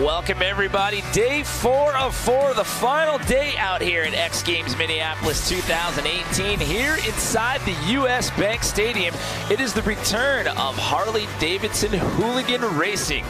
Welcome everybody. Day 4 of 4, the final day out here at X Games Minneapolis 2018. Here inside the US Bank Stadium, it is the return of Harley-Davidson Hooligan Racing.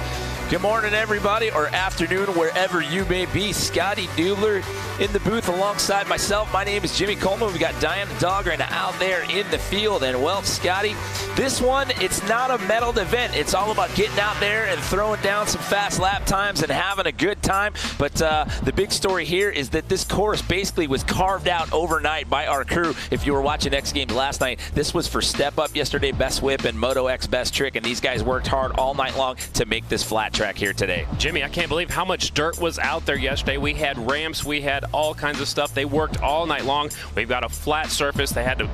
Good morning, everybody, or afternoon, wherever you may be. Scotty Dubler in the booth alongside myself. My name is Jimmy Coleman. We got Diana Dahlgren out there in the field. And, well, Scotty, this one, it's not a medaled event. It's all about getting out there and throwing down some fast lap times and having a good time. But the big story here is that this course basically was carved out overnight by our crew. If you were watching X Games last night, this was for Step Up yesterday, Best Whip, and Moto X Best Trick. And these guys worked hard all night long to make this flat track here today. Jimmy, I can't believe how much dirt was out there yesterday. We had ramps, we had all kinds of stuff. They worked all night long. We've got a flat surface. They had to,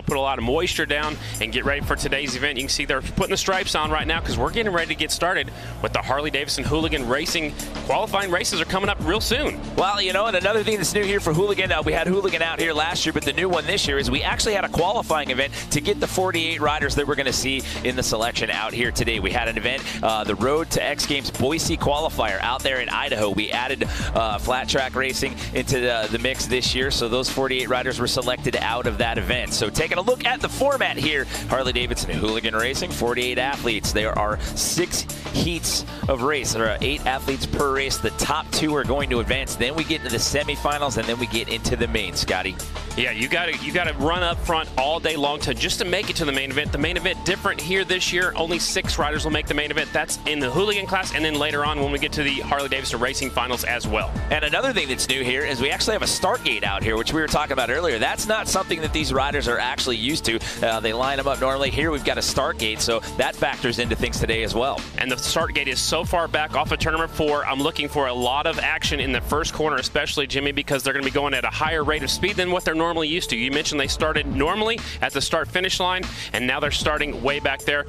put a lot of moisture down and get ready for today's event. You can see they're putting the stripes on right now because we're getting ready to get started with the Harley-Davidson Hooligan Racing. Qualifying races are coming up real soon. Well, and another thing that's new here for Hooligan, we had Hooligan out here last year, but the new one this year is we actually had a qualifying event to get the 48 riders that we're going to see in the selection out here today. We had an event, the Road to X Games Boise qualifier out there in Idaho. We added flat track racing into the mix this year, so those 48 riders were selected out of that event. So taking a look at the format here, Harley-Davidson Hooligan Racing, 48 athletes. There are 6 heats of race. There are 8 athletes per race. The top 2 are going to advance. Then we get into the semifinals, and then we get into the main, Scotty. Yeah, you got to run up front all day long just to make it to the main event. The main event different here this year. Only 6 riders will make the main event. That's in the Hooligan class, and then later on when we get to the Harley-Davidson Racing Finals as well. And another thing that's new here is we actually have a start gate out here, which we were talking about earlier. That's not something that these riders are actually used to. They line them up normally. Here we've got a start gate, so that factors into things today as well. And the start gate is so far back off of turn number 4. I'm looking for a lot of action in the first corner, especially, Jimmy, because they're going to be going at a higher rate of speed than what they're normally used to. You mentioned they started normally at the start-finish line, and now they're starting way back there.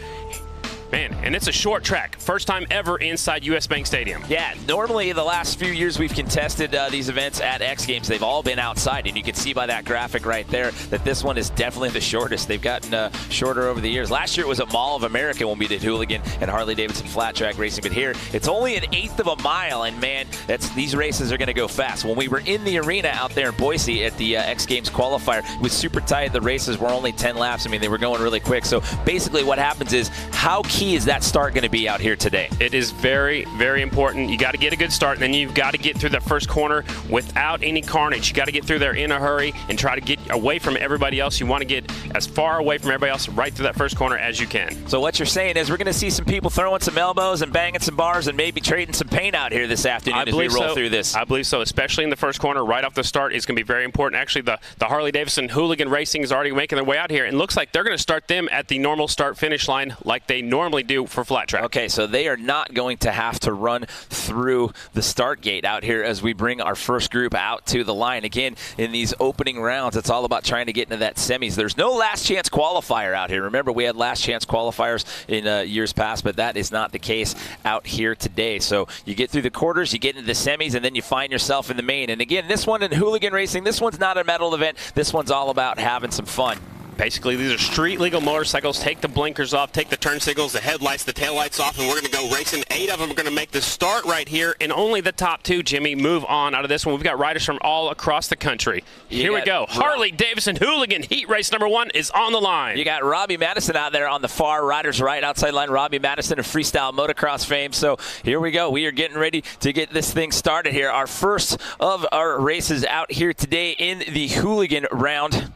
Man, and it's a short track. First time ever inside US Bank Stadium. Yeah, normally the last few years we've contested these events at X Games. They've all been outside, and you can see by that graphic right there that this one is definitely the shortest. They've gotten shorter over the years. Last year it was at Mall of America when we did Hooligan and Harley-Davidson flat track racing, but here it's only 1/8 of a mile, and man, these races are going to go fast. When we were in the arena out there in Boise at the X Games qualifier, it was super tight. The races were only 10 laps. I mean, they were going really quick. So basically what happens is, how key is that start going to be out here today? It is very, very important. You got to get a good start, and then you've got to get through the first corner without any carnage. You got to get through there in a hurry and try to get away from everybody else. You want to get as far away from everybody else right through that first corner as you can. So what you're saying is we're going to see some people throwing some elbows and banging some bars and maybe trading some paint out here this afternoon as we roll through this. I believe so, especially in the first corner right off the start is going to be very important. Actually, the Harley-Davidson Hooligan Racing is already making their way out here, and looks like they're going to start them at the normal start-finish line like they normally do for flat track. Okay, so they are not going to have to run through the start gate out here as we bring our first group out to the line. Again, in these opening rounds, it's all about trying to get into that semis. There's no last chance qualifier out here. Remember, we had last chance qualifiers in years past, but that is not the case out here today. So you get through the quarters, you get into the semis, and then you find yourself in the main. And again, this one in Hooligan Racing, this one's not a medal event. This one's all about having some fun. Basically, these are street-legal motorcycles. Take the blinkers off, take the turn signals, the headlights, the taillights off, and we're going to go racing. 8 of them are going to make the start right here, and only the top 2, Jimmy, move on out of this one. We've got riders from all across the country. Here we go. Harley-Davidson Hooligan Heat Race number 1 is on the line. You got Robbie Madison out there on the far riders right outside line. Robbie Madison of freestyle motocross fame. So here we go. We are getting ready to get this thing started here. Our first of our races out here today in the Hooligan round.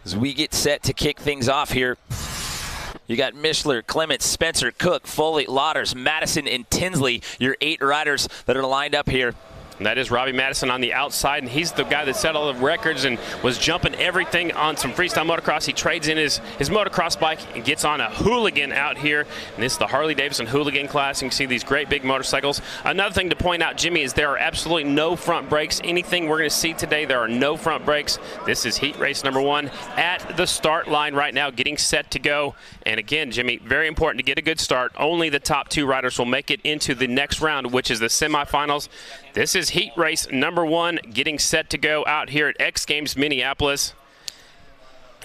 As we get set to kick things off here, you got Mishler, Clements, Spencer, Cook, Foley, Lauders, Madison, and Tinsley, your 8 riders that are lined up here. And that is Robbie Madison on the outside, and he's the guy that set all the records and was jumping everything on some freestyle motocross. He trades in his motocross bike and gets on a Hooligan out here. And this is the Harley-Davidson Hooligan class. You can see these great big motorcycles. Another thing to point out, Jimmy, is there are absolutely no front brakes. Anything we're going to see today, there are no front brakes. This is heat race number 1 at the start line right now, getting set to go. And again, Jimmy, very important to get a good start. Only the top 2 riders will make it into the next round, which is the semifinals. This is heat race number 1, getting set to go out here at X Games Minneapolis.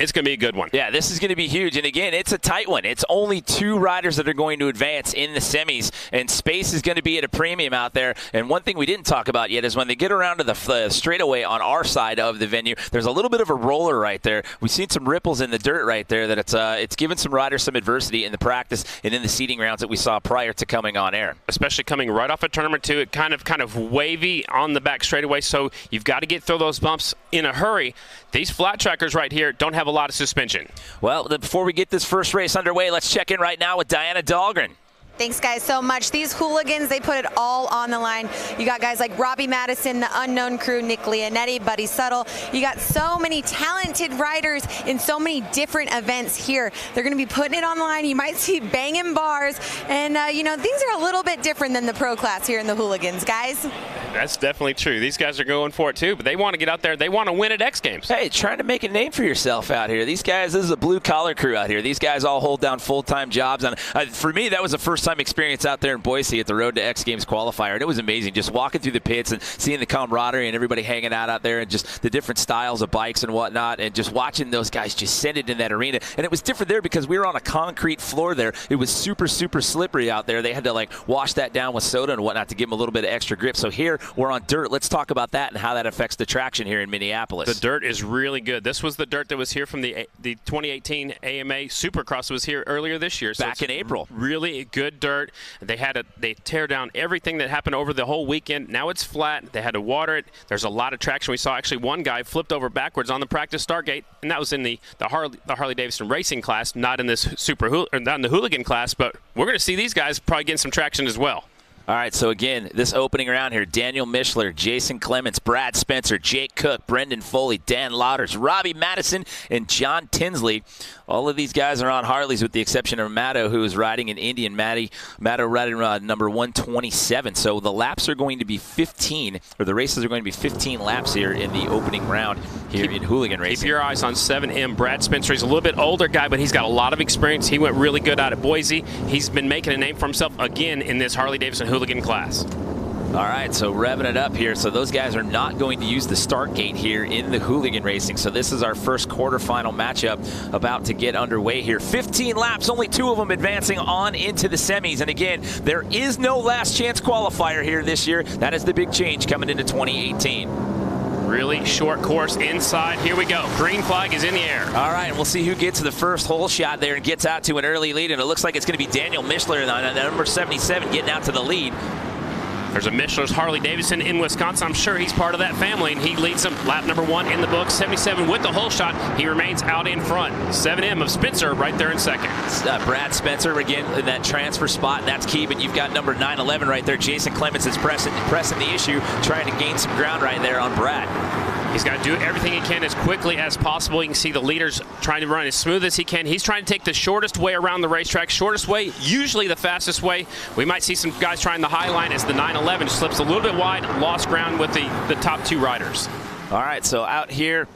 It's going to be a good one. Yeah, this is going to be huge. And again, it's a tight one. It's only 2 riders that are going to advance in the semis, and space is going to be at a premium out there. And one thing we didn't talk about yet is when they get around to the straightaway on our side of the venue, there's a little bit of a roller right there. We've seen some ripples in the dirt right there that it's given some riders some adversity in the practice and in the seeding rounds that we saw prior to coming on air. Especially coming right off of tournament 2, it kind of wavy on the back straightaway, so you've got to get through those bumps in a hurry. These flat trackers right here don't have a lot of suspension. Well, before we get this first race underway, let's check in right now with Diana Dahlgren. Thanks, guys, so much. These hooligans, they put it all on the line. You got guys like Robbie Madison, the Unknown Crew, Nick Leonetti, Buddy Settle. You got so many talented riders in so many different events here. They're going to be putting it on the line. You might see banging bars. And, you know, things are a little bit different than the pro class here in the hooligans, guys. That's definitely true. These guys are going for it, too, but they want to get out there. They want to win at X Games. Hey, trying to make a name for yourself out here. These guys, this is a blue-collar crew out here. These guys all hold down full-time jobs. And for me, that was a first-time experience out there in Boise at the Road to X Games qualifier, and it was amazing just walking through the pits and seeing the camaraderie and everybody hanging out there and just the different styles of bikes and whatnot, and just watching those guys just send it in that arena. And it was different there because we were on a concrete floor there. It was super, super slippery out there. They had to, like, wash that down with soda and whatnot to give them a little bit of extra grip. So here we're on dirt. Let's talk about that and how that affects the traction here in Minneapolis. The dirt is really good. This was the dirt that was here from the 2018 AMA Supercross that was here earlier this year. So back in April. Really good dirt. They tear down everything that happened over the whole weekend. Now it's flat. They had to water it. There's a lot of traction. We saw actually one guy flipped over backwards on the practice start gate, and that was in the Harley-Davidson racing class, not in this not in the hooligan class. But we're going to see these guys probably getting some traction as well. All right, so again, this opening round here, Daniel Mishler, Jason Clements, Brad Spencer, Jake Cook, Brendan Foley, Dan Lauders, Robbie Madison, and John Tinsley. All of these guys are on Harleys with the exception of Matto, who is riding an Indian. Matto riding number 127. So the laps are going to be 15, or the races are going to be 15 laps here in the opening round here in hooligan racing. Keep your eyes on 7M. Brad Spencer. He's a little bit older guy, but he's got a lot of experience. He went really good out at Boise. He's been making a name for himself again in this Harley-Davidson hooligan class. All right, so revving it up here. So those guys are not going to use the start gate here in the hooligan racing. So this is our first quarterfinal matchup about to get underway here. 15 laps, only 2 of them advancing on into the semis. And again, there is no last chance qualifier here this year. That is the big change coming into 2018. Really short course inside. Here we go. Green flag is in the air. All right, we'll see who gets the first hole shot there and gets out to an early lead. And it looks like it's going to be Daniel Mishler, number 77, getting out to the lead. There's a Mishler's Harley-Davidson in Wisconsin. I'm sure he's part of that family, and he leads them. Lap number 1 in the book. 77 with the hole shot. He remains out in front. 7M of Spencer right there in second. Brad Spencer again in that transfer spot. That's key, but you've got number 911 right there. Jason Clements is pressing the issue, trying to gain some ground right there on Brad. He's got to do everything he can as quickly as possible. You can see the leaders trying to run as smooth as he can. He's trying to take the shortest way around the racetrack. Shortest way, usually the fastest way. We might see some guys trying the high line as the 911 slips a little bit wide, lost ground with the top 2 riders. All right, so out here,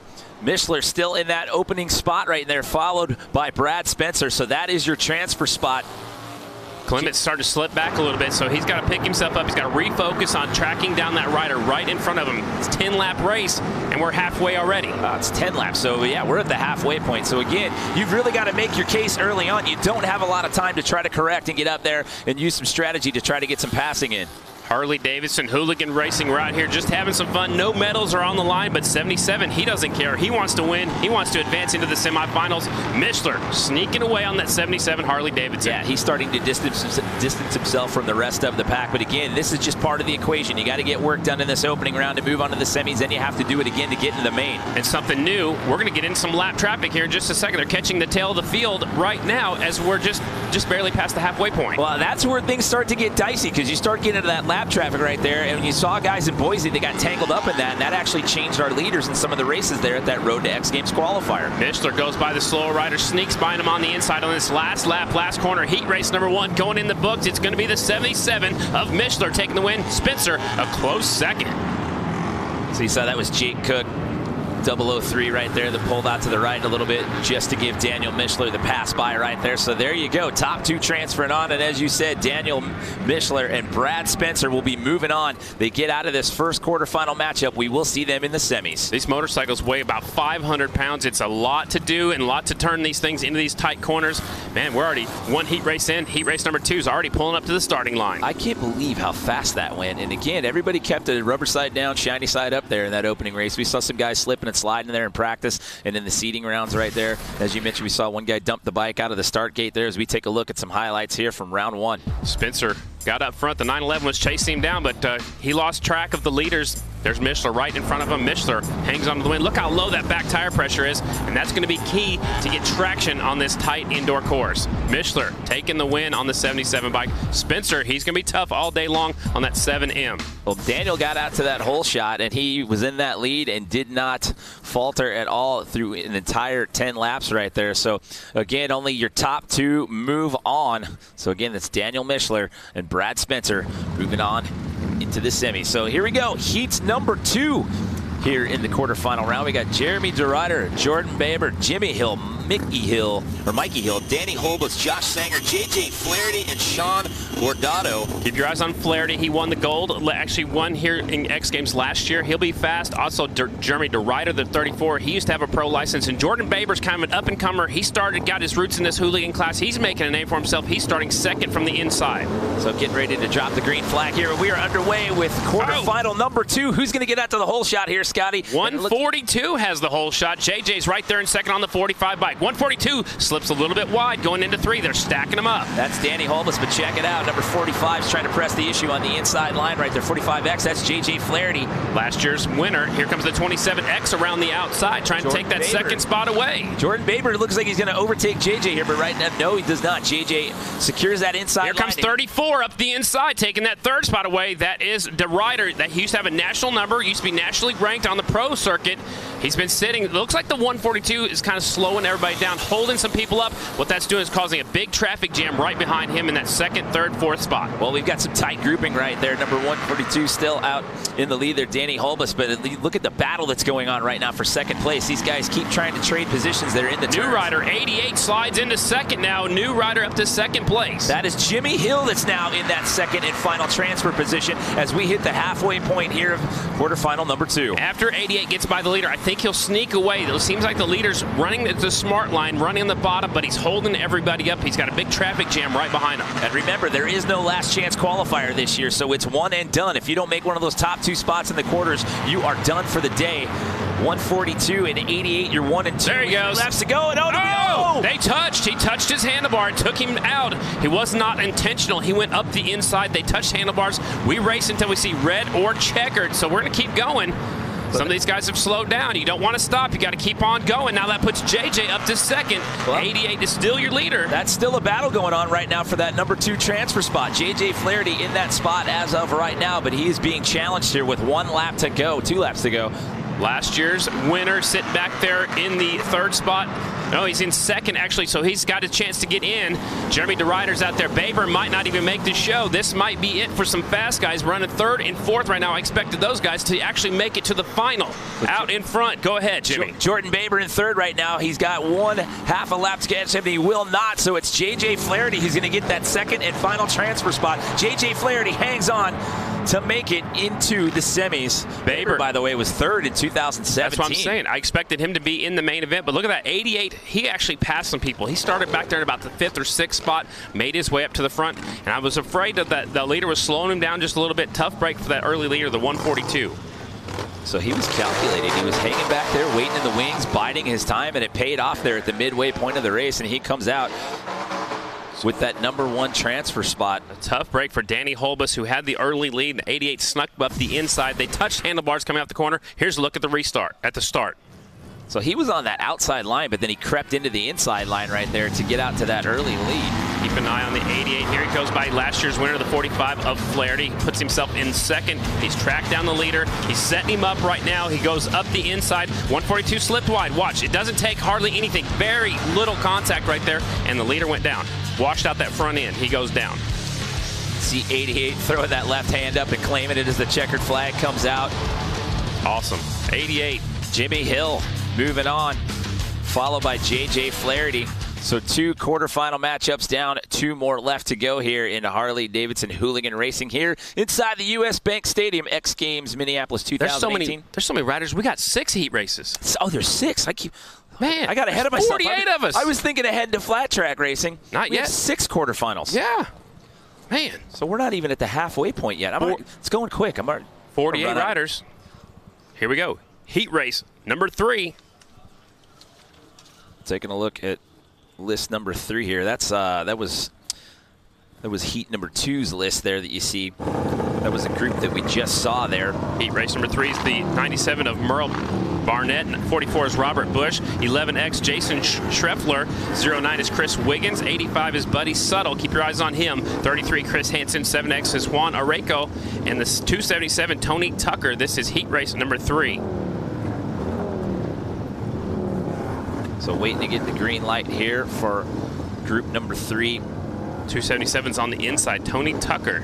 Mishler still in that opening spot right there, followed by Brad Spencer. So that is your transfer spot. Clements started to slip back a little bit, so he's got to pick himself up. He's got to refocus on tracking down that rider right in front of him. It's a 10-lap race, and we're halfway already. It's 10 laps, so yeah, we're at the halfway point. So again, you've really got to make your case early on. You don't have a lot of time to try to correct and get up there and use some strategy to try to get some passing in. Harley-Davidson Hooligan Racing right here, just having some fun. No medals are on the line, but 77, he doesn't care. He wants to win. He wants to advance into the semifinals. Mishler sneaking away on that 77 Harley-Davidson. Yeah, he's starting to distance himself from the rest of the pack. But again, this is just part of the equation. You got to get work done in this opening round to move on to the semis. Then you have to do it again to get into the main. And something new, we're going to get in some lap traffic here in just a second. They're catching the tail of the field right now as we're just barely past the halfway point. Well, that's where things start to get dicey because you start getting into that lap traffic right there, and when you saw guys in Boise, they got tangled up in that, and that actually changed our leaders in some of the races there at that Road to X Games qualifier. Mishler goes by the slow rider, sneaks by him on the inside on this last lap, last corner. Heat race number 1 going in the books. It's going to be the 77 of Mishler taking the win. Spencer a close second. So you saw that was Jake Cook 003 right there that pulled out to the right a little bit just to give Daniel Mishler the pass by right there. So there you go. Top two transferring on. And as you said, Daniel Mishler and Brad Spencer will be moving on. They get out of this first quarterfinal matchup. We will see them in the semis. These motorcycles weigh about 500 pounds. It's a lot to do and a lot to turn these things into these tight corners. Man, we're already one heat race in. Heat race number 2 is already pulling up to the starting line. I can't believe how fast that went. And again, everybody kept the rubber side down, shiny side up there in that opening race. We saw some guys slipping and sliding there in practice and in the seeding rounds right there. As you mentioned, we saw one guy dump the bike out of the start gate there as we take a look at some highlights here from round 1. Spencer got up front. The 911 was chasing him down, but he lost track of the leaders. There's Mishler right in front of him. Mishler hangs onto the win. Look how low that back tire pressure is, and that's going to be key to get traction on this tight indoor course. Mishler taking the win on the 77 bike. Spencer, he's going to be tough all day long on that 7M. Well, Daniel got out to that hole shot, and he was in that lead and did not falter at all through an entire 10 laps right there. So, again, only your top 2 move on. So, again, that's Daniel Mishler and Brad Spencer moving on into the semis. So here we go. Heats number 2 here in the quarterfinal round. We got Jeremy DeRuyter, Jordan Baber, Jimmy Hill, Mikey Hill, Danny Holbus, Josh Sanger, JJ Flaherty, and Sean Bordato. Keep your eyes on Flaherty. He won the gold. Actually won here in X Games last year. He'll be fast. Also, Jeremy DeRuyter, the 34. He used to have a pro license. And Jordan Baber's kind of an up-and-comer. He got his roots in this hooligan class. He's making a name for himself. He's starting second from the inside. So getting ready to drop the green flag here. We are underway with quarterfinal number 2. Who's going to get out to the hole shot here, Scotty? 142 has the hole shot. JJ's right there in second on the 45 bike. 142 slips a little bit wide going into 3. They're stacking them up. That's Danny Holbus, but check it out. Number 45 is trying to press the issue on the inside line right there. 45X, that's JJ Flaherty. Last year's winner. Here comes the 27X around the outside, trying to take that second spot away. Jordan Baber looks like he's going to overtake JJ here, but right now, no, he does not. JJ secures that inside line. Here comes 34 up the inside, taking that third spot away. That is DeRuyter. That he used to have a national number, used to be nationally ranked on the pro circuit. He's been sitting. It looks like the 142 is kind of slowing everybody down, holding some people up. What that's doing is causing a big traffic jam right behind him in that second, third, fourth spot. Well, we've got some tight grouping right there. Number 142 still out in the lead there, Danny Holbus. But look at the battle that's going on right now for second place. These guys keep trying to trade positions there in the turns. New rider 88 slides into second now. New rider up to second place. That is Jimmy Hill that's now in that second and final transfer position as we hit the halfway point here of quarterfinal number 2. After 88 gets by the leader, I think he'll sneak away. It seems like the leader's running the smart line, running on the bottom, but he's holding everybody up. He's got a big traffic jam right behind him. And remember, there is no last chance qualifier this year, so it's one and done. If you don't make one of those top 2 spots in the quarters, you are done for the day. 142 and 88, you're 1 and 2. There he goes. Laps to go, and they touched. He touched his handlebar. It took him out. He was not intentional. He went up the inside. They touched handlebars. We race until we see red or checkered, so we're going to keep going. Some of these guys have slowed down. You don't want to stop. You got to keep on going. Now that puts JJ up to second. Well, 88 is still your leader. That's still a battle going on right now for that number 2 transfer spot. JJ Flaherty in that spot as of right now, but he is being challenged here with 1 lap to go, 2 laps to go. Last year's winner sitting back there in the third spot. No, he's in second, actually, so he's got a chance to get in. Jeremy DeRuyter's out there. Baber might not even make the show. This might be it for some fast guys running third and fourth right now. I expected those guys to actually make it to the final. Out in front. Go ahead, Jimmy. Jordan Baber in third right now. He's got 1/2 a lap to catch him. He will not, so it's JJ Flaherty who's going to get that second and final transfer spot. JJ Flaherty hangs on to make it into the semis. Baber, by the way, was third in 2017. That's what I'm saying. I expected him to be in the main event, but look at that. 88, he actually passed some people. He started back there at about the 5th or 6th spot, made his way up to the front, and I was afraid that the leader was slowing him down just a little bit. Tough break for that early leader, the 142. So he was calculating. He was hanging back there, waiting in the wings, biding his time, and it paid off there at the midway point of the race, and he comes out with that number 1 transfer spot. A tough break for Danny Holbus, who had the early lead. The 88 snuck up the inside. They touched handlebars coming out the corner. Here's a look at the restart, at the start. So he was on that outside line, but then he crept into the inside line right there to get out to that early lead. Keep an eye on the 88. Here he goes by last year's winner, the 45 of Flaherty. Puts himself in second. He's tracked down the leader. He's setting him up right now. He goes up the inside. 142 slipped wide. Watch, it doesn't take hardly anything. Very little contact right there, and the leader went down. Washed out that front end. He goes down. See 88 throwing that left hand up and claiming it as the checkered flag comes out. Awesome. 88 Jimmy Hill moving on, followed by J.J. Flaherty. So 2 quarterfinal matchups down, 2 more left to go here in Harley-Davidson Hooligan Racing here inside the U.S. Bank Stadium, X Games Minneapolis 2018. There's so many riders. We got 6 heat races. Oh, there's 6. Man, I got ahead of myself. 48 of us. I was thinking ahead to flat track racing. Not we yet. Have 6 quarterfinals. Yeah. Man. So we're not even at the halfway point yet. It's going quick. 48 riders. Here we go. Heat race number 3. Taking a look at list number 3 here. That was heat number 2's list there that you see. That was a group that we just saw there. Heat race number 3 is the 97 of Merle Barnett, 44 is Robert Bush, 11X Jason Schreffler, 09 is Chris Wiggins, 85 is Buddy Suttle. Keep your eyes on him. 33 Chris Hansen, 7X is Juan Areco, and the 277 Tony Tucker. This is heat race number 3. So waiting to get the green light here for group number 3. 277's on the inside, Tony Tucker.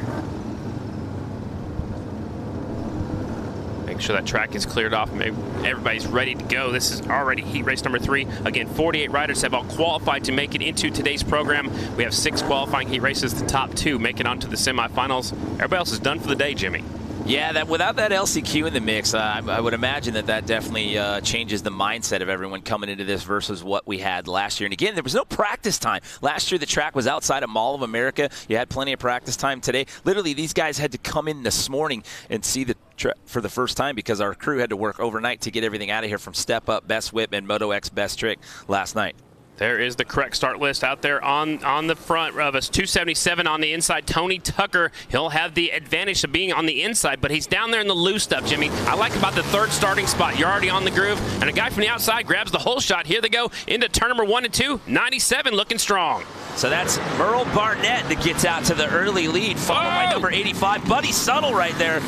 Make sure that track is cleared off. Maybe everybody's ready to go. This is already heat race number 3. Again, 48 riders have all qualified to make it into today's program. We have 6 qualifying heat races. The top 2 make it onto the semifinals. Everybody else is done for the day, Jimmy. Yeah, without that LCQ in the mix, I would imagine that definitely changes the mindset of everyone coming into this versus what we had last year. And again, there was no practice time. Last year, the track was outside of Mall of America. You had plenty of practice time today. Literally, these guys had to come in this morning and see the track for the first time because our crew had to work overnight to get everything out of here from Step Up, Best Whip, and Moto X Best Trick last night. There is the correct start list out there on the front of us. 277 on the inside. Tony Tucker, he'll have the advantage of being on the inside, but he's down there in the loose stuff, Jimmy. I like about the 3rd starting spot. You're already on the groove, and a guy from the outside grabs the whole shot. Here they go into turn number 1 and 2. 97 looking strong. So that's Merle Barnett that gets out to the early lead, followed by number 85, Buddy Suttle right there.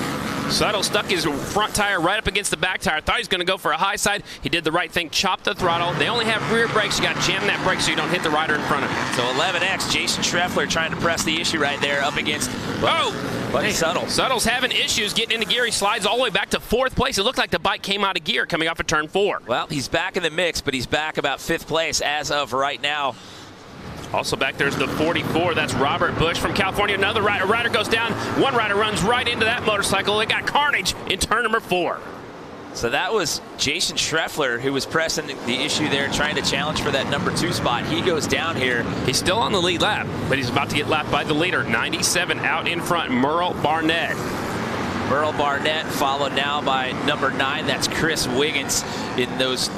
Suttle stuck his front tire right up against the back tire. Thought he was going to go for a high side. He did the right thing, chopped the throttle. They only have rear brakes. You got to jam that brake so you don't hit the rider in front of you. So 11X, Jason Schreffler trying to press the issue right there up against Buddy Suttle. Suttle's having issues getting into gear. He slides all the way back to 4th place. It looked like the bike came out of gear coming off of turn 4. Well, he's back in the mix, but he's back about 5th place as of right now. Also back there's the 44. That's Robert Bush from California. Another rider goes down. One rider runs right into that motorcycle. They got carnage in turn number 4. So that was Jason Schreffler who was pressing the issue there, trying to challenge for that number 2 spot. He goes down here. He's still on the lead lap, but he's about to get lapped by the leader. 97 out in front, Merle Barnett. Merle Barnett followed now by number 9. That's Chris Wiggins in those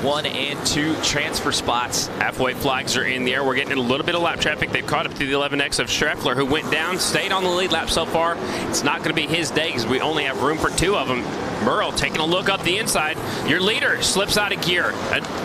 1 and 2 transfer spots. Halfway flags are in the air. We're getting a little bit of lap traffic. They've caught up to the 11X of Schreffler, who went down, stayed on the lead lap so far. It's not going to be his day because we only have room for 2 of them. Merle taking a look up the inside. Your leader slips out of gear.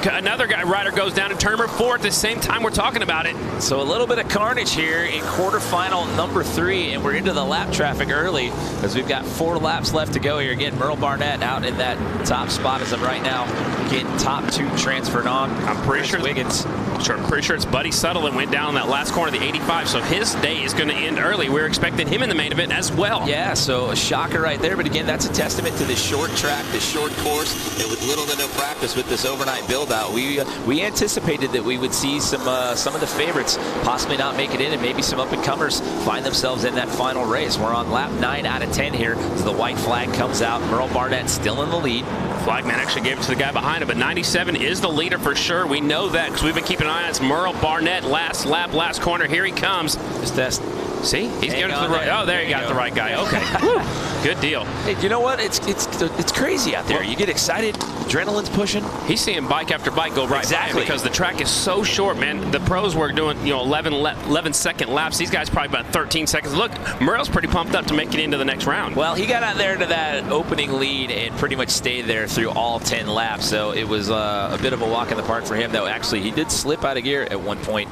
Another rider goes down in turn number 4 at the same time we're talking about it. So a little bit of carnage here in quarterfinal number 3, and we're into the lap traffic early as we've got 4 laps left to go here. Again, Merle Barnett out in that top spot as of right now, getting top 2 transferred on. I'm pretty sure Wiggins. I'm pretty sure it's Buddy Suttle that went down in that last corner of the 85, so his day is going to end early. We're expecting him in the main event as well. Yeah, so a shocker right there, but again, that's a testament to this short track, this short course, and with little to no practice with this overnight build-out. We anticipated that we would see some of the favorites possibly not make it in, and maybe some up-and-comers find themselves in that final race. We're on lap 9 out of 10 here as the white flag comes out. Merle Barnett still in the lead. Flagman actually gave it to the guy behind him, but 97 is the leader for sure. We know that because we've been keeping an eye on it. It's Merle Barnett, last lap, last corner. Here he comes. Just test. See? He's going to the right. Oh, there you got the right guy. Okay. Good deal. Hey, you know what? It's crazy out there. You get excited. Adrenaline's pushing. He's seeing bike after bike go right by him because the track is so short, man. The pros were doing 11-second laps. These guys probably about 13 seconds. Look, Merle's pretty pumped up to make it into the next round. Well, he got out there to that opening lead and pretty much stayed there through all 10 laps. So it was a bit of a walk in the park for him, though. Actually, he did slip out of gear at one point.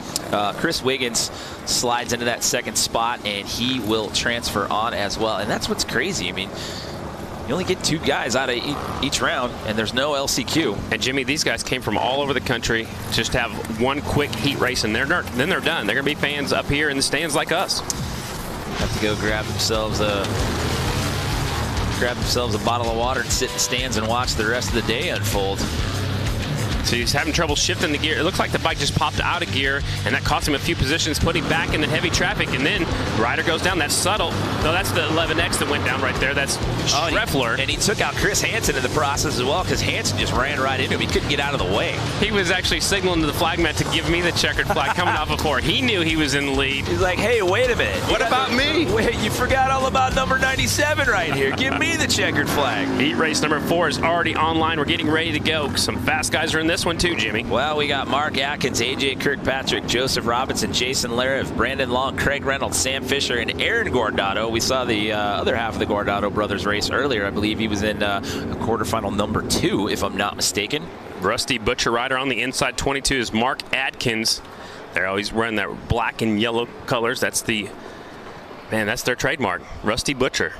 Chris Wiggins slides into that 2nd spot, and he will transfer on as well. And that's what's crazy. I mean, you only get 2 guys out of each round, and there's no LCQ. And Jimmy, these guys came from all over the country just to have one quick heat race, and then they're done. They're going to be fans up here in the stands like us. Have to go grab themselves a grab themselves a bottle of water and sit in the stands and watch the rest of the day unfold. So he's having trouble shifting the gear. It looks like the bike just popped out of gear, and that cost him a few positions, putting back in the heavy traffic. And then rider goes down. That's subtle. No, that's the 11X that went down right there. That's Schreffler. And he took out Chris Hansen in the process as well, because Hansen just ran right into him. He couldn't get out of the way. He was actually signaling to the flagman to give me the checkered flag coming off before. He knew he was in the lead. He's like, hey, wait a minute. What about me? Wait, you forgot all about number 97 right here. Give me the checkered flag. Heat race number 4 is already online. We're getting ready to go. Some fast guys are in this one too, Jimmy. Well, we got Mark Atkins, AJ Kirkpatrick, Joseph Robinson, Jason Lariff, Brandon Long, Craig Reynolds, Sam Fisher, and Aaron Guardado. We saw the other half of the Guardado brothers race earlier. I believe he was in quarterfinal number 2, if I'm not mistaken. Rusty Butcher rider on the inside 22 is Mark Atkins. They're always wearing that black and yellow colors. That's that's their trademark, Rusty Butcher.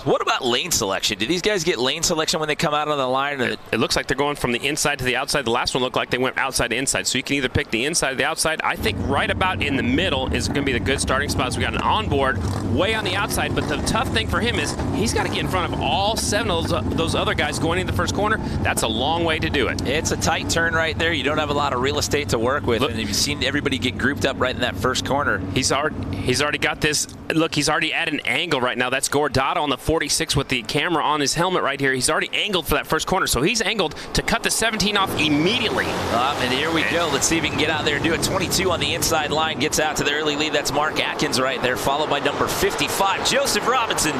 What about lane selection? Do these guys get lane selection when they come out on the line? It looks like they're going from the inside to the outside. The last one looked like they went outside to inside. So you can either pick the inside or the outside. I think right about in the middle is going to be the good starting spots. We got an onboard way on the outside, but the tough thing for him is he's got to get in front of all 7 of those other guys going into the first corner. That's a long way to do it. It's a tight turn right there. You don't have a lot of real estate to work with. Look, and you've seen everybody get grouped up right in that first corner. He's already got this. Look, he's already at an angle right now. That's Guardado on the 46 with the camera on his helmet right here. He's already angled for that first corner, so he's angled to cut the 17 off immediately. And here we go. Let's see if he can get out there and do it. 22 on the inside line, gets out to the early lead. That's Mark Atkins right there, followed by number 55, Joseph Robinson.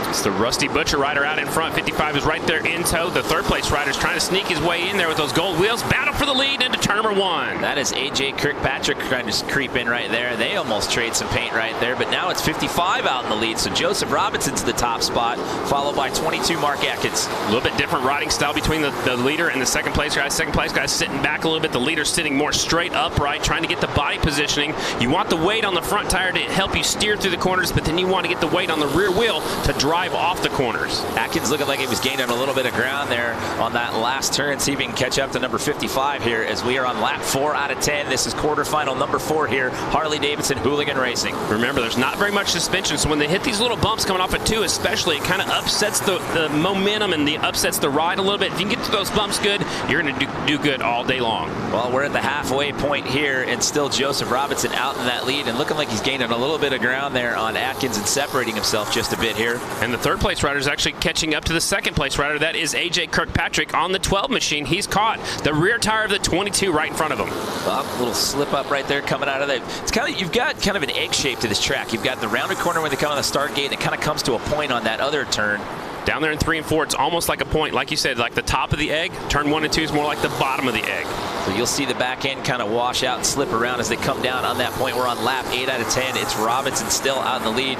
It's the Rusty Butcher rider out in front. 55 is right there in tow. The third place rider's trying to sneak his way in there with those gold wheels. Battle for the lead into turn number 1. That is AJ Kirkpatrick trying to creep in right there. They almost trade some paint right there, but now it's 55 out in the lead. So Joseph Robinson's the top spot, followed by 22 Mark Atkins. A little bit different riding style between the leader and the second place guy. Second place guy's sitting back a little bit. The leader's sitting more straight upright, trying to get the body positioning. You want the weight on the front tire to help you steer through the corners, but then you want to get the weight on the rear wheel to drive off the corners. Atkins looking like he was gaining a little bit of ground there on that last turn. See if he can catch up to number 55 here as we are on lap 4 out of 10. This is quarterfinal number 4 here, Harley-Davidson Hooligan Racing. Remember, there's not very much suspension, so when they hit these little bumps coming off at 2 especially, it kind of upsets the momentum and upsets the ride a little bit. If you can get to those bumps good, you're going to do good all day long. Well, we're at the halfway point here, and still Joseph Robinson out in that lead and looking like he's gaining a little bit of ground there on Atkins and separating himself just a bit here. And the third place rider is actually catching up to the second place rider. That is AJ Kirkpatrick on the 12 machine. He's caught the rear tire of the 22 right in front of him. Well, a little slip up right there coming out of there. It's kind of, you've got kind of an egg shape to this track. You've got the rounded corner when they come on the start gate, and it kind of comes to a point on that other turn. Down there in 3 and 4, it's almost like a point, like you said, like the top of the egg. Turn 1 and 2 is more like the bottom of the egg. So you'll see the back end kind of wash out and slip around as they come down on that point. We're on lap 8 out of 10. It's Robinson still out in the lead.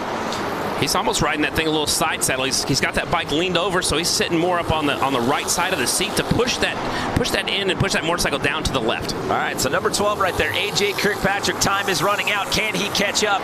He's almost riding that thing a little side saddle. He's got that bike leaned over, so he's sitting more up on the right side of the seat to push that in and push that motorcycle down to the left. All right, so number 12 right there, AJ Kirkpatrick. Time is running out. Can he catch up?